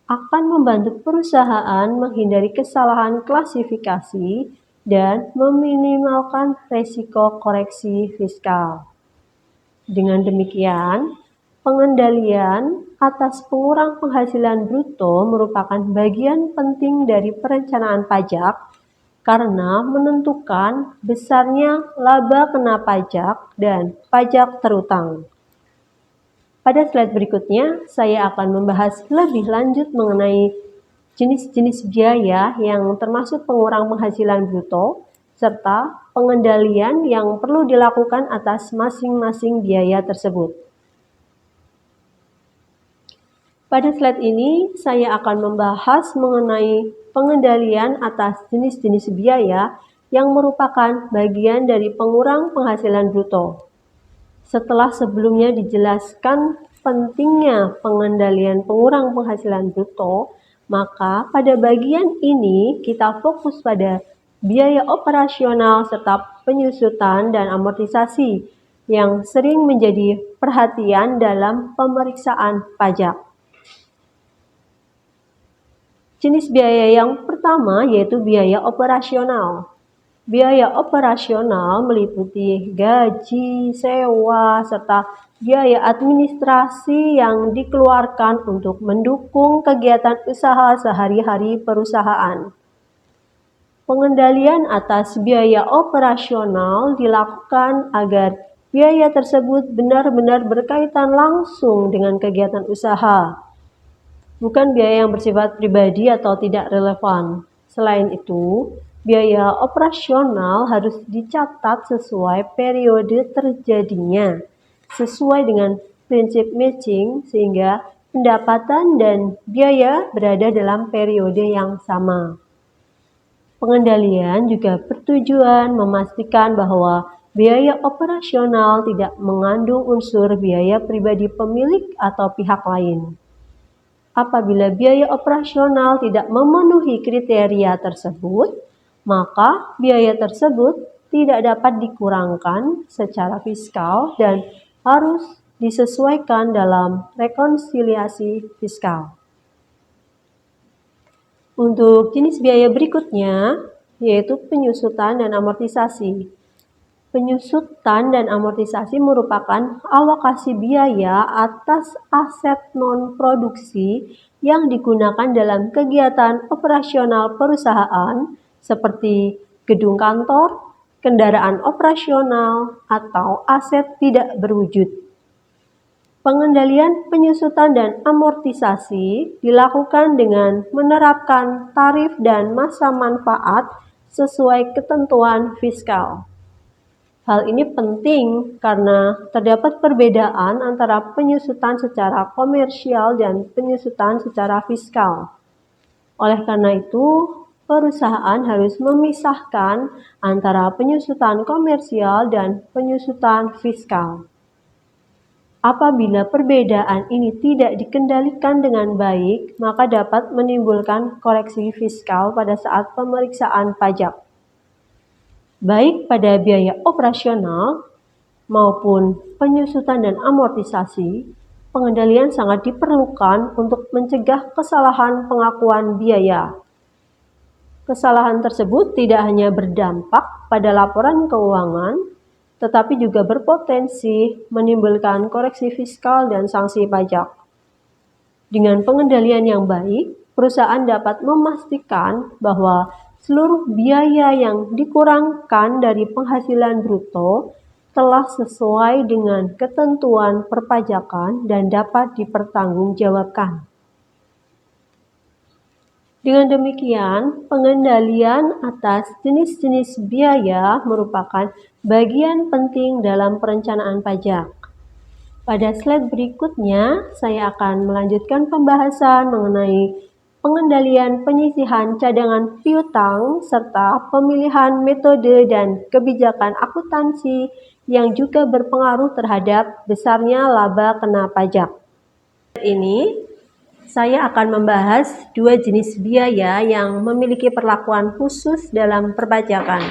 akan membantu perusahaan menghindari kesalahan klasifikasi dan meminimalkan risiko koreksi fiskal. Dengan demikian, pengendalian atas pengurang penghasilan bruto merupakan bagian penting dari perencanaan pajak karena menentukan besarnya laba kena pajak dan pajak terutang. Pada slide berikutnya, saya akan membahas lebih lanjut mengenai jenis-jenis biaya yang termasuk pengurang penghasilan bruto, serta pengendalian yang perlu dilakukan atas masing-masing biaya tersebut. Pada slide ini, saya akan membahas mengenai pengendalian atas jenis-jenis biaya yang merupakan bagian dari pengurang penghasilan bruto. Setelah sebelumnya dijelaskan pentingnya pengendalian pengurang penghasilan bruto, maka pada bagian ini kita fokus pada biaya operasional serta penyusutan dan amortisasi yang sering menjadi perhatian dalam pemeriksaan pajak. Jenis biaya yang pertama yaitu biaya operasional. Biaya operasional meliputi gaji, sewa, serta biaya administrasi yang dikeluarkan untuk mendukung kegiatan usaha sehari-hari perusahaan. Pengendalian atas biaya operasional dilakukan agar biaya tersebut benar-benar berkaitan langsung dengan kegiatan usaha, bukan biaya yang bersifat pribadi atau tidak relevan. Selain itu, biaya operasional harus dicatat sesuai periode terjadinya, sesuai dengan prinsip matching sehingga pendapatan dan biaya berada dalam periode yang sama. Pengendalian juga bertujuan memastikan bahwa biaya operasional tidak mengandung unsur biaya pribadi pemilik atau pihak lain. Apabila biaya operasional tidak memenuhi kriteria tersebut, maka biaya tersebut tidak dapat dikurangkan secara fiskal dan harus disesuaikan dalam rekonsiliasi fiskal. Untuk jenis biaya berikutnya, yaitu penyusutan dan amortisasi. Penyusutan dan amortisasi merupakan alokasi biaya atas aset non-produksi yang digunakan dalam kegiatan operasional perusahaan seperti gedung kantor, kendaraan operasional, atau aset tidak berwujud. Pengendalian penyusutan dan amortisasi dilakukan dengan menerapkan tarif dan masa manfaat sesuai ketentuan fiskal. Hal ini penting karena terdapat perbedaan antara penyusutan secara komersial dan penyusutan secara fiskal. Oleh karena itu, perusahaan harus memisahkan antara penyusutan komersial dan penyusutan fiskal. Apabila perbedaan ini tidak dikendalikan dengan baik, maka dapat menimbulkan koreksi fiskal pada saat pemeriksaan pajak, baik pada biaya operasional maupun penyusutan dan amortisasi. Pengendalian sangat diperlukan untuk mencegah kesalahan pengakuan biaya. Kesalahan tersebut tidak hanya berdampak pada laporan keuangan, tetapi juga berpotensi menimbulkan koreksi fiskal dan sanksi pajak. Dengan pengendalian yang baik, perusahaan dapat memastikan bahwa seluruh biaya yang dikurangkan dari penghasilan bruto telah sesuai dengan ketentuan perpajakan dan dapat dipertanggungjawabkan. Dengan demikian, pengendalian atas jenis-jenis biaya merupakan bagian penting dalam perencanaan pajak. Pada slide berikutnya, saya akan melanjutkan pembahasan mengenai pengendalian penyisihan cadangan piutang, serta pemilihan metode dan kebijakan akuntansi yang juga berpengaruh terhadap besarnya laba kena pajak. Ini saya akan membahas dua jenis biaya yang memiliki perlakuan khusus dalam perpajakan,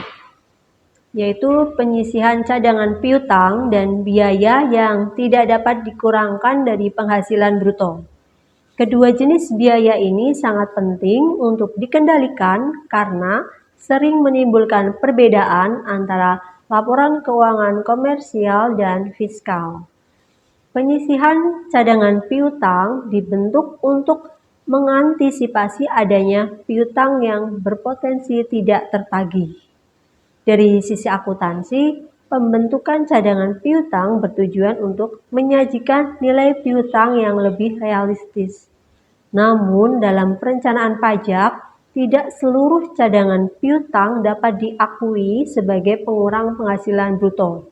yaitu penyisihan cadangan piutang dan biaya yang tidak dapat dikurangkan dari penghasilan bruto. Kedua jenis biaya ini sangat penting untuk dikendalikan karena sering menimbulkan perbedaan antara laporan keuangan komersial dan fiskal. Penyisihan cadangan piutang dibentuk untuk mengantisipasi adanya piutang yang berpotensi tidak tertagih. Dari sisi akuntansi, pembentukan cadangan piutang bertujuan untuk menyajikan nilai piutang yang lebih realistis. Namun, dalam perencanaan pajak, tidak seluruh cadangan piutang dapat diakui sebagai pengurang penghasilan bruto.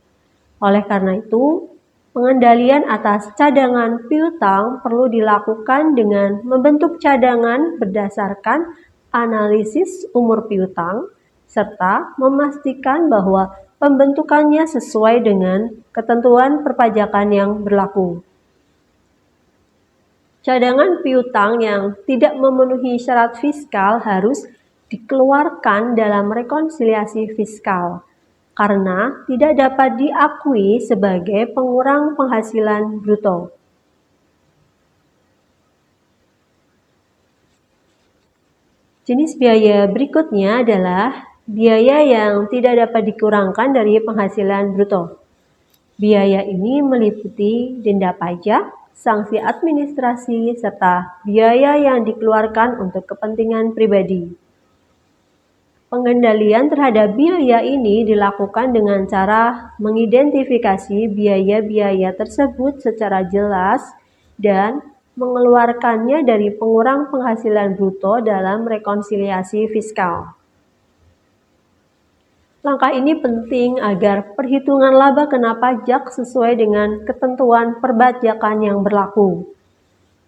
Oleh karena itu, pengendalian atas cadangan piutang perlu dilakukan dengan membentuk cadangan berdasarkan analisis umur piutang, serta memastikan bahwa pembentukannya sesuai dengan ketentuan perpajakan yang berlaku. Cadangan piutang yang tidak memenuhi syarat fiskal harus dikeluarkan dalam rekonsiliasi fiskal, karena tidak dapat diakui sebagai pengurang penghasilan bruto. Jenis biaya berikutnya adalah biaya yang tidak dapat dikurangkan dari penghasilan bruto. Biaya ini meliputi denda pajak, sanksi administrasi, serta biaya yang dikeluarkan untuk kepentingan pribadi. Pengendalian terhadap biaya ini dilakukan dengan cara mengidentifikasi biaya-biaya tersebut secara jelas dan mengeluarkannya dari pengurang penghasilan bruto dalam rekonsiliasi fiskal. Langkah ini penting agar perhitungan laba kena pajak sesuai dengan ketentuan perpajakan yang berlaku.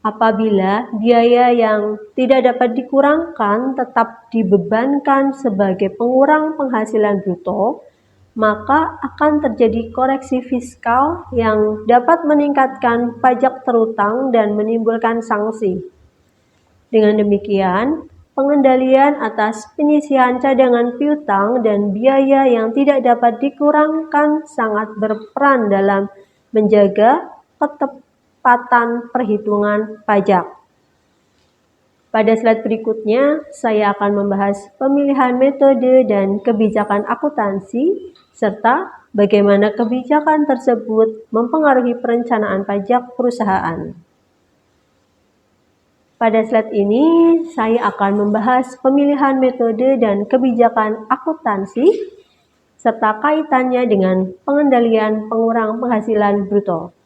Apabila biaya yang tidak dapat dikurangkan tetap dibebankan sebagai pengurang penghasilan bruto, maka akan terjadi koreksi fiskal yang dapat meningkatkan pajak terutang dan menimbulkan sanksi. Dengan demikian, pengendalian atas penyisihan cadangan piutang dan biaya yang tidak dapat dikurangkan sangat berperan dalam menjaga ketepatan perhitungan pajak. Pada slide berikutnya, saya akan membahas pemilihan metode dan kebijakan akuntansi, serta bagaimana kebijakan tersebut mempengaruhi perencanaan pajak perusahaan. Pada slide ini, saya akan membahas pemilihan metode dan kebijakan akuntansi, serta kaitannya dengan pengendalian pengurang penghasilan bruto.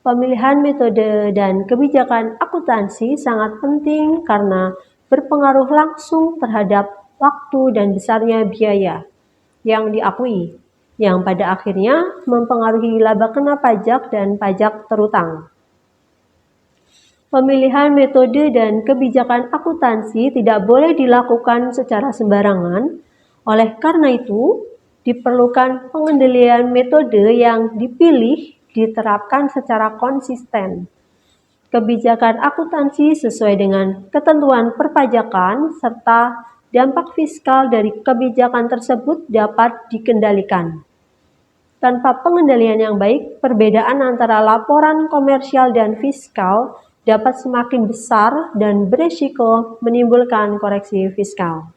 Pemilihan metode dan kebijakan akuntansi sangat penting karena berpengaruh langsung terhadap waktu dan besarnya biaya yang diakui, yang pada akhirnya mempengaruhi laba kena pajak dan pajak terutang. Pemilihan metode dan kebijakan akuntansi tidak boleh dilakukan secara sembarangan, oleh karena itu diperlukan pengendalian metode yang dipilih diterapkan secara konsisten. Kebijakan akuntansi sesuai dengan ketentuan perpajakan serta dampak fiskal dari kebijakan tersebut dapat dikendalikan. Tanpa pengendalian yang baik, perbedaan antara laporan komersial dan fiskal dapat semakin besar dan berisiko menimbulkan koreksi fiskal.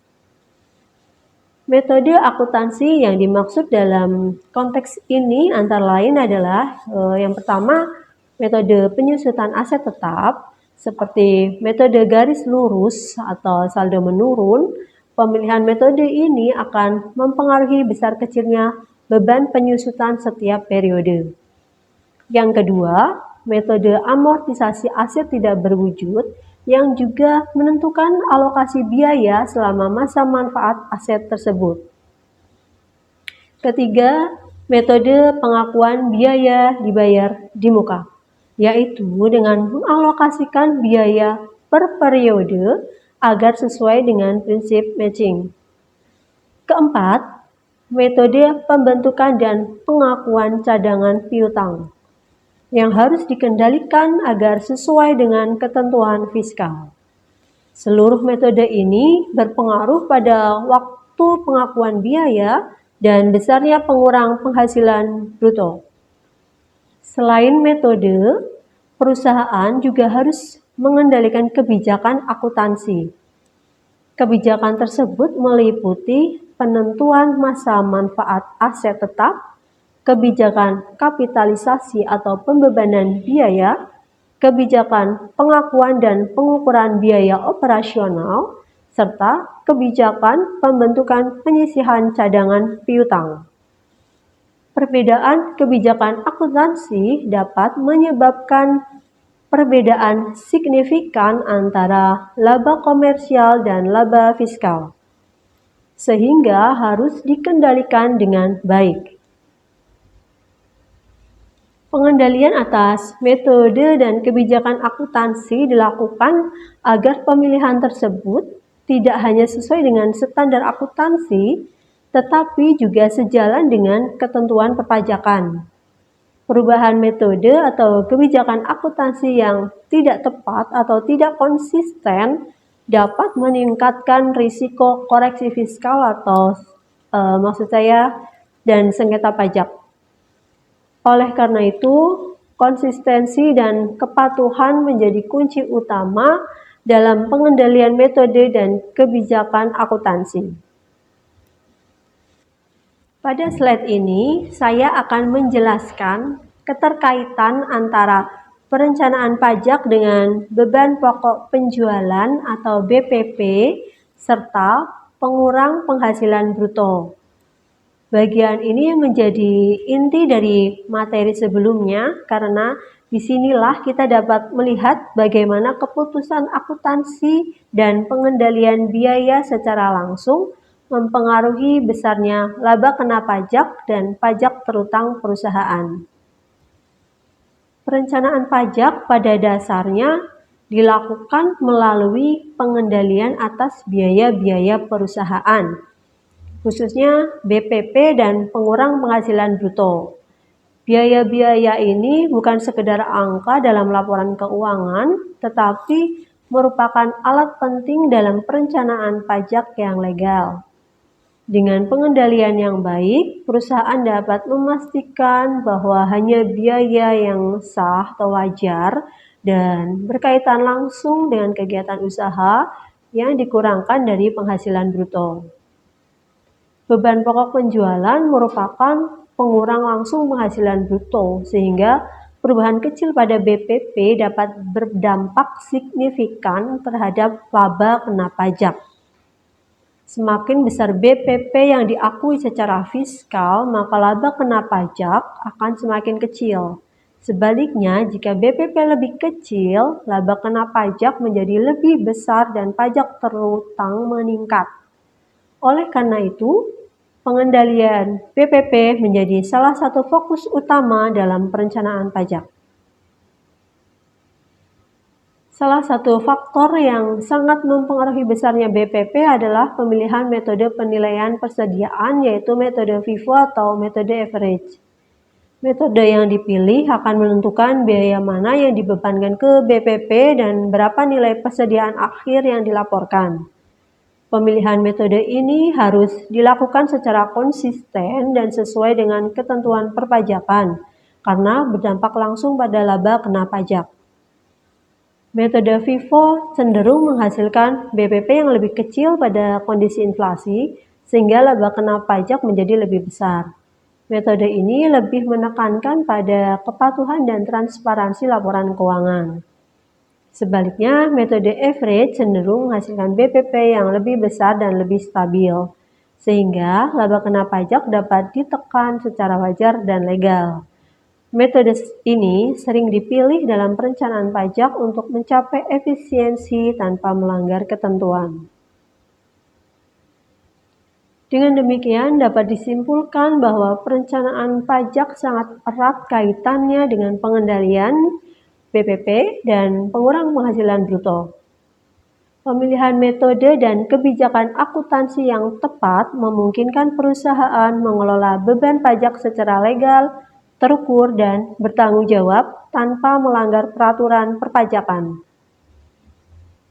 Metode akuntansi yang dimaksud dalam konteks ini antara lain adalah yang pertama, metode penyusutan aset tetap seperti metode garis lurus atau saldo menurun. Pemilihan metode ini akan mempengaruhi besar kecilnya beban penyusutan setiap periode. Yang kedua, metode amortisasi aset tidak berwujud yang juga menentukan alokasi biaya selama masa manfaat aset tersebut. Ketiga, metode pengakuan biaya dibayar di muka, yaitu dengan mengalokasikan biaya per periode agar sesuai dengan prinsip matching. Keempat, metode pembentukan dan pengakuan cadangan piutang yang harus dikendalikan agar sesuai dengan ketentuan fiskal. Seluruh metode ini berpengaruh pada waktu pengakuan biaya dan besarnya pengurang penghasilan bruto. Selain metode, perusahaan juga harus mengendalikan kebijakan akuntansi. Kebijakan tersebut meliputi penentuan masa manfaat aset tetap, kebijakan kapitalisasi atau pembebanan biaya, kebijakan pengakuan dan pengukuran biaya operasional, serta kebijakan pembentukan penyisihan cadangan piutang. Perbedaan kebijakan akuntansi dapat menyebabkan perbedaan signifikan antara laba komersial dan laba fiskal, sehingga harus dikendalikan dengan baik. Pengendalian atas metode dan kebijakan akuntansi dilakukan agar pemilihan tersebut tidak hanya sesuai dengan standar akuntansi, tetapi juga sejalan dengan ketentuan perpajakan. Perubahan metode atau kebijakan akuntansi yang tidak tepat atau tidak konsisten dapat meningkatkan risiko koreksi fiskal atau dan sengketa pajak. Oleh karena itu, konsistensi dan kepatuhan menjadi kunci utama dalam pengendalian metode dan kebijakan akuntansi. Pada slide ini, saya akan menjelaskan keterkaitan antara perencanaan pajak dengan beban pokok penjualan atau BPP serta pengurang penghasilan bruto. Bagian ini menjadi inti dari materi sebelumnya karena disinilah kita dapat melihat bagaimana keputusan akuntansi dan pengendalian biaya secara langsung mempengaruhi besarnya laba kena pajak dan pajak terutang perusahaan. Perencanaan pajak pada dasarnya dilakukan melalui pengendalian atas biaya-biaya perusahaan, khususnya BPP dan pengurang penghasilan bruto. Biaya-biaya ini bukan sekedar angka dalam laporan keuangan, tetapi merupakan alat penting dalam perencanaan pajak yang legal. Dengan pengendalian yang baik, perusahaan dapat memastikan bahwa hanya biaya yang sah atau wajar dan berkaitan langsung dengan kegiatan usaha yang dikurangkan dari penghasilan bruto. Beban pokok penjualan merupakan pengurang langsung penghasilan bruto, sehingga perubahan kecil pada BPP dapat berdampak signifikan terhadap laba kena pajak. Semakin besar BPP yang diakui secara fiskal, maka laba kena pajak akan semakin kecil. Sebaliknya, jika BPP lebih kecil, laba kena pajak menjadi lebih besar dan pajak terutang meningkat. Oleh karena itu, pengendalian BPP menjadi salah satu fokus utama dalam perencanaan pajak. Salah satu faktor yang sangat mempengaruhi besarnya BPP adalah pemilihan metode penilaian persediaan, yaitu metode FIFO atau metode average. Metode yang dipilih akan menentukan biaya mana yang dibebankan ke BPP dan berapa nilai persediaan akhir yang dilaporkan. Pemilihan metode ini harus dilakukan secara konsisten dan sesuai dengan ketentuan perpajakan, karena berdampak langsung pada laba kena pajak. Metode FIFO cenderung menghasilkan BPP yang lebih kecil pada kondisi inflasi, sehingga laba kena pajak menjadi lebih besar. Metode ini lebih menekankan pada kepatuhan dan transparansi laporan keuangan. Sebaliknya, metode average cenderung menghasilkan BPP yang lebih besar dan lebih stabil, sehingga laba kena pajak dapat ditekan secara wajar dan legal. Metode ini sering dipilih dalam perencanaan pajak untuk mencapai efisiensi tanpa melanggar ketentuan. Dengan demikian, dapat disimpulkan bahwa perencanaan pajak sangat erat kaitannya dengan pengendalian BPP dan pengurang penghasilan bruto. Pemilihan metode dan kebijakan akuntansi yang tepat memungkinkan perusahaan mengelola beban pajak secara legal, terukur, dan bertanggung jawab tanpa melanggar peraturan perpajakan.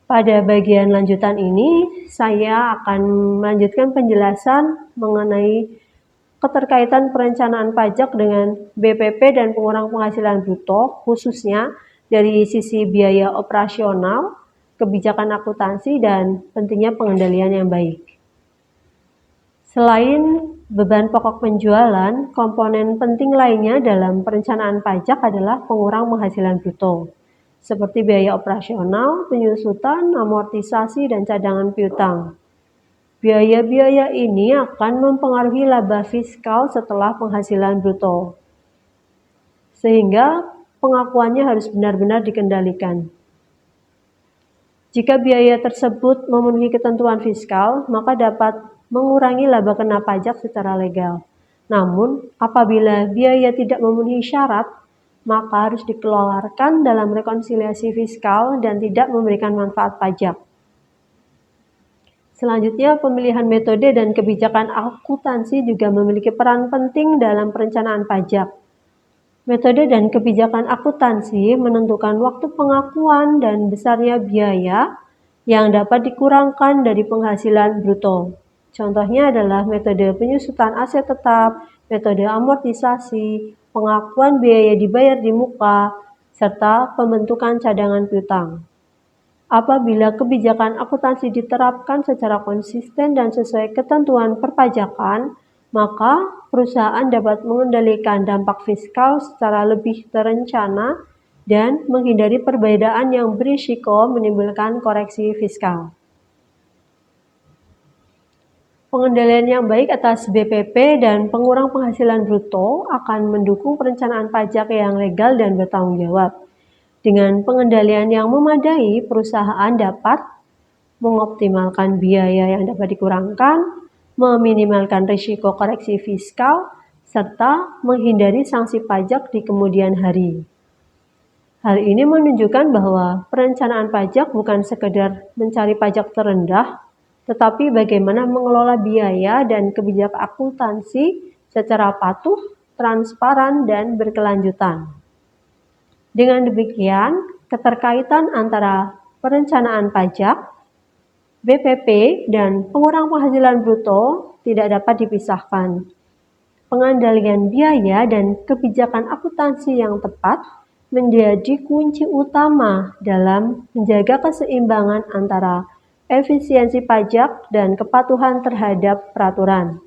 Pada bagian lanjutan ini, saya akan melanjutkan penjelasan mengenai keterkaitan perencanaan pajak dengan BPP dan pengurang penghasilan bruto, khususnya dari sisi biaya operasional, kebijakan akuntansi, dan pentingnya pengendalian yang baik. Selain beban pokok penjualan, komponen penting lainnya dalam perencanaan pajak adalah pengurang penghasilan bruto, seperti biaya operasional, penyusutan, amortisasi, dan cadangan piutang. Biaya-biaya ini akan mempengaruhi laba fiskal setelah penghasilan bruto, sehingga pengakuannya harus benar-benar dikendalikan. Jika biaya tersebut memenuhi ketentuan fiskal, maka dapat mengurangi laba kena pajak secara legal. Namun, apabila biaya tidak memenuhi syarat, maka harus dikeluarkan dalam rekonsiliasi fiskal dan tidak memberikan manfaat pajak. Selanjutnya, pemilihan metode dan kebijakan akuntansi juga memiliki peran penting dalam perencanaan pajak. Metode dan kebijakan akuntansi menentukan waktu pengakuan dan besarnya biaya yang dapat dikurangkan dari penghasilan bruto. Contohnya adalah metode penyusutan aset tetap, metode amortisasi, pengakuan biaya dibayar di muka, serta pembentukan cadangan piutang. Apabila kebijakan akuntansi diterapkan secara konsisten dan sesuai ketentuan perpajakan, maka perusahaan dapat mengendalikan dampak fiskal secara lebih terencana dan menghindari perbedaan yang berisiko menimbulkan koreksi fiskal. Pengendalian yang baik atas BPP dan pengurang penghasilan bruto akan mendukung perencanaan pajak yang legal dan bertanggung jawab. Dengan pengendalian yang memadai, perusahaan dapat mengoptimalkan biaya yang dapat dikurangkan, meminimalkan risiko koreksi fiskal, serta menghindari sanksi pajak di kemudian hari. Hal ini menunjukkan bahwa perencanaan pajak bukan sekedar mencari pajak terendah, tetapi bagaimana mengelola biaya dan kebijakan akuntansi secara patuh, transparan, dan berkelanjutan. Dengan demikian, keterkaitan antara perencanaan pajak, BPP, dan pengurang penghasilan bruto tidak dapat dipisahkan. Pengendalian biaya dan kebijakan akuntansi yang tepat menjadi kunci utama dalam menjaga keseimbangan antara efisiensi pajak dan kepatuhan terhadap peraturan.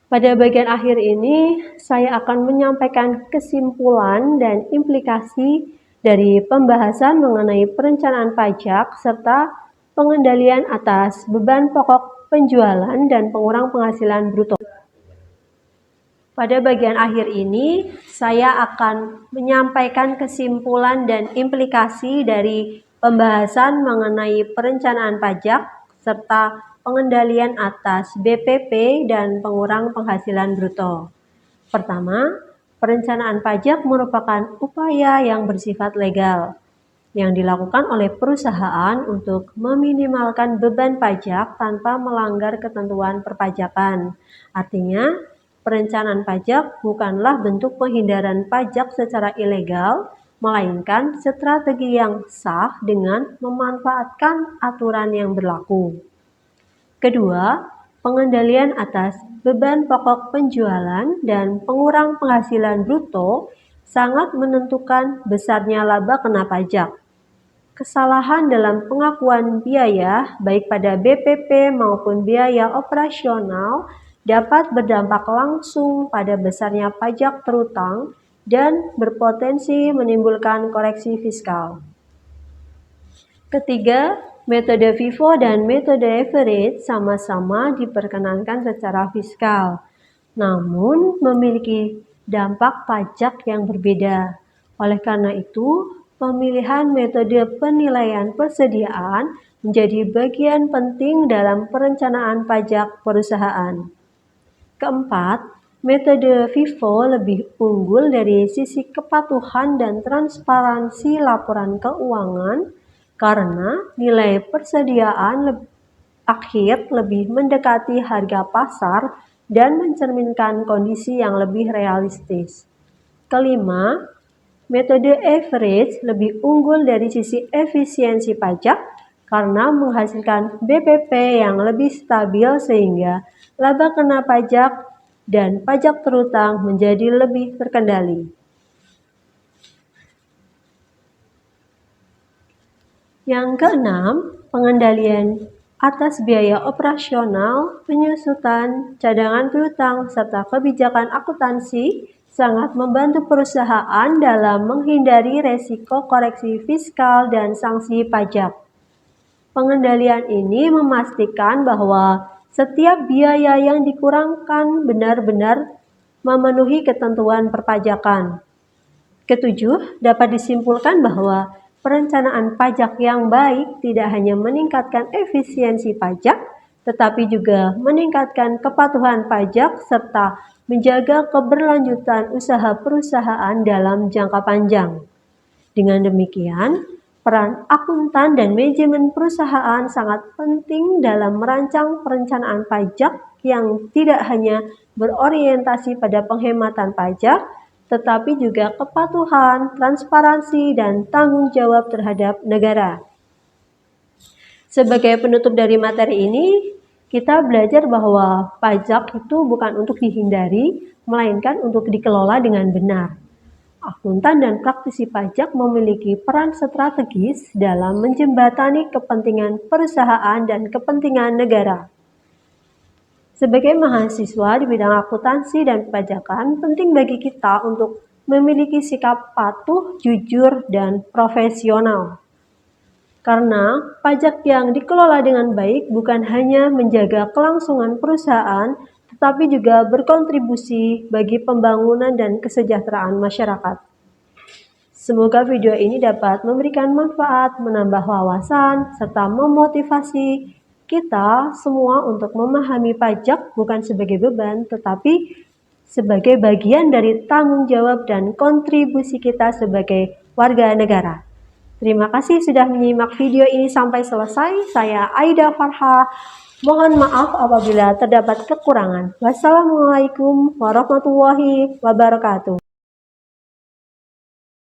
Pada bagian akhir ini, saya akan menyampaikan kesimpulan dan implikasi dari pembahasan mengenai perencanaan pajak serta pengendalian atas beban pokok penjualan dan pengurang penghasilan bruto. Pada bagian akhir ini, saya akan menyampaikan kesimpulan dan implikasi dari pembahasan mengenai perencanaan pajak serta pengendalian atas BPP dan pengurang penghasilan bruto. Pertama, perencanaan pajak merupakan upaya yang bersifat legal yang dilakukan oleh perusahaan untuk meminimalkan beban pajak tanpa melanggar ketentuan perpajakan. Artinya, perencanaan pajak bukanlah bentuk penghindaran pajak secara ilegal, melainkan strategi yang sah dengan memanfaatkan aturan yang berlaku. Kedua, pengendalian atas beban pokok penjualan dan pengurang penghasilan bruto sangat menentukan besarnya laba kena pajak. Kesalahan dalam pengakuan biaya, baik pada BPP maupun biaya operasional, dapat berdampak langsung pada besarnya pajak terutang dan berpotensi menimbulkan koreksi fiskal. Ketiga, metode FIFO dan metode average sama-sama diperkenankan secara fiskal, namun memiliki dampak pajak yang berbeda. Oleh karena itu, pemilihan metode penilaian persediaan menjadi bagian penting dalam perencanaan pajak perusahaan. Keempat, metode FIFO lebih unggul dari sisi kepatuhan dan transparansi laporan keuangan, karena nilai persediaan akhir lebih mendekati harga pasar dan mencerminkan kondisi yang lebih realistis. Kelima, metode average lebih unggul dari sisi efisiensi pajak karena menghasilkan BPP yang lebih stabil sehingga laba kena pajak dan pajak terutang menjadi lebih terkendali. Yang keenam, pengendalian atas biaya operasional, penyusutan, cadangan piutang, serta kebijakan akuntansi sangat membantu perusahaan dalam menghindari resiko koreksi fiskal dan sanksi pajak. Pengendalian ini memastikan bahwa setiap biaya yang dikurangkan benar-benar memenuhi ketentuan perpajakan. Ketujuh, dapat disimpulkan bahwa perencanaan pajak yang baik tidak hanya meningkatkan efisiensi pajak, tetapi juga meningkatkan kepatuhan pajak serta menjaga keberlanjutan usaha perusahaan dalam jangka panjang. Dengan demikian, peran akuntan dan manajemen perusahaan sangat penting dalam merancang perencanaan pajak yang tidak hanya berorientasi pada penghematan pajak, tetapi juga kepatuhan, transparansi, dan tanggung jawab terhadap negara. Sebagai penutup dari materi ini, kita belajar bahwa pajak itu bukan untuk dihindari, melainkan untuk dikelola dengan benar. Akuntan dan praktisi pajak memiliki peran strategis dalam menjembatani kepentingan perusahaan dan kepentingan negara. Sebagai mahasiswa di bidang akuntansi dan perpajakan, penting bagi kita untuk memiliki sikap patuh, jujur, dan profesional. Karena pajak yang dikelola dengan baik bukan hanya menjaga kelangsungan perusahaan, tetapi juga berkontribusi bagi pembangunan dan kesejahteraan masyarakat. Semoga video ini dapat memberikan manfaat, menambah wawasan, serta memotivasi kita semua untuk memahami pajak bukan sebagai beban, tetapi sebagai bagian dari tanggung jawab dan kontribusi kita sebagai warga negara. Terima kasih sudah menyimak video ini sampai selesai. Saya Aida Farha. Mohon maaf apabila terdapat kekurangan. Wassalamualaikum warahmatullahi wabarakatuh.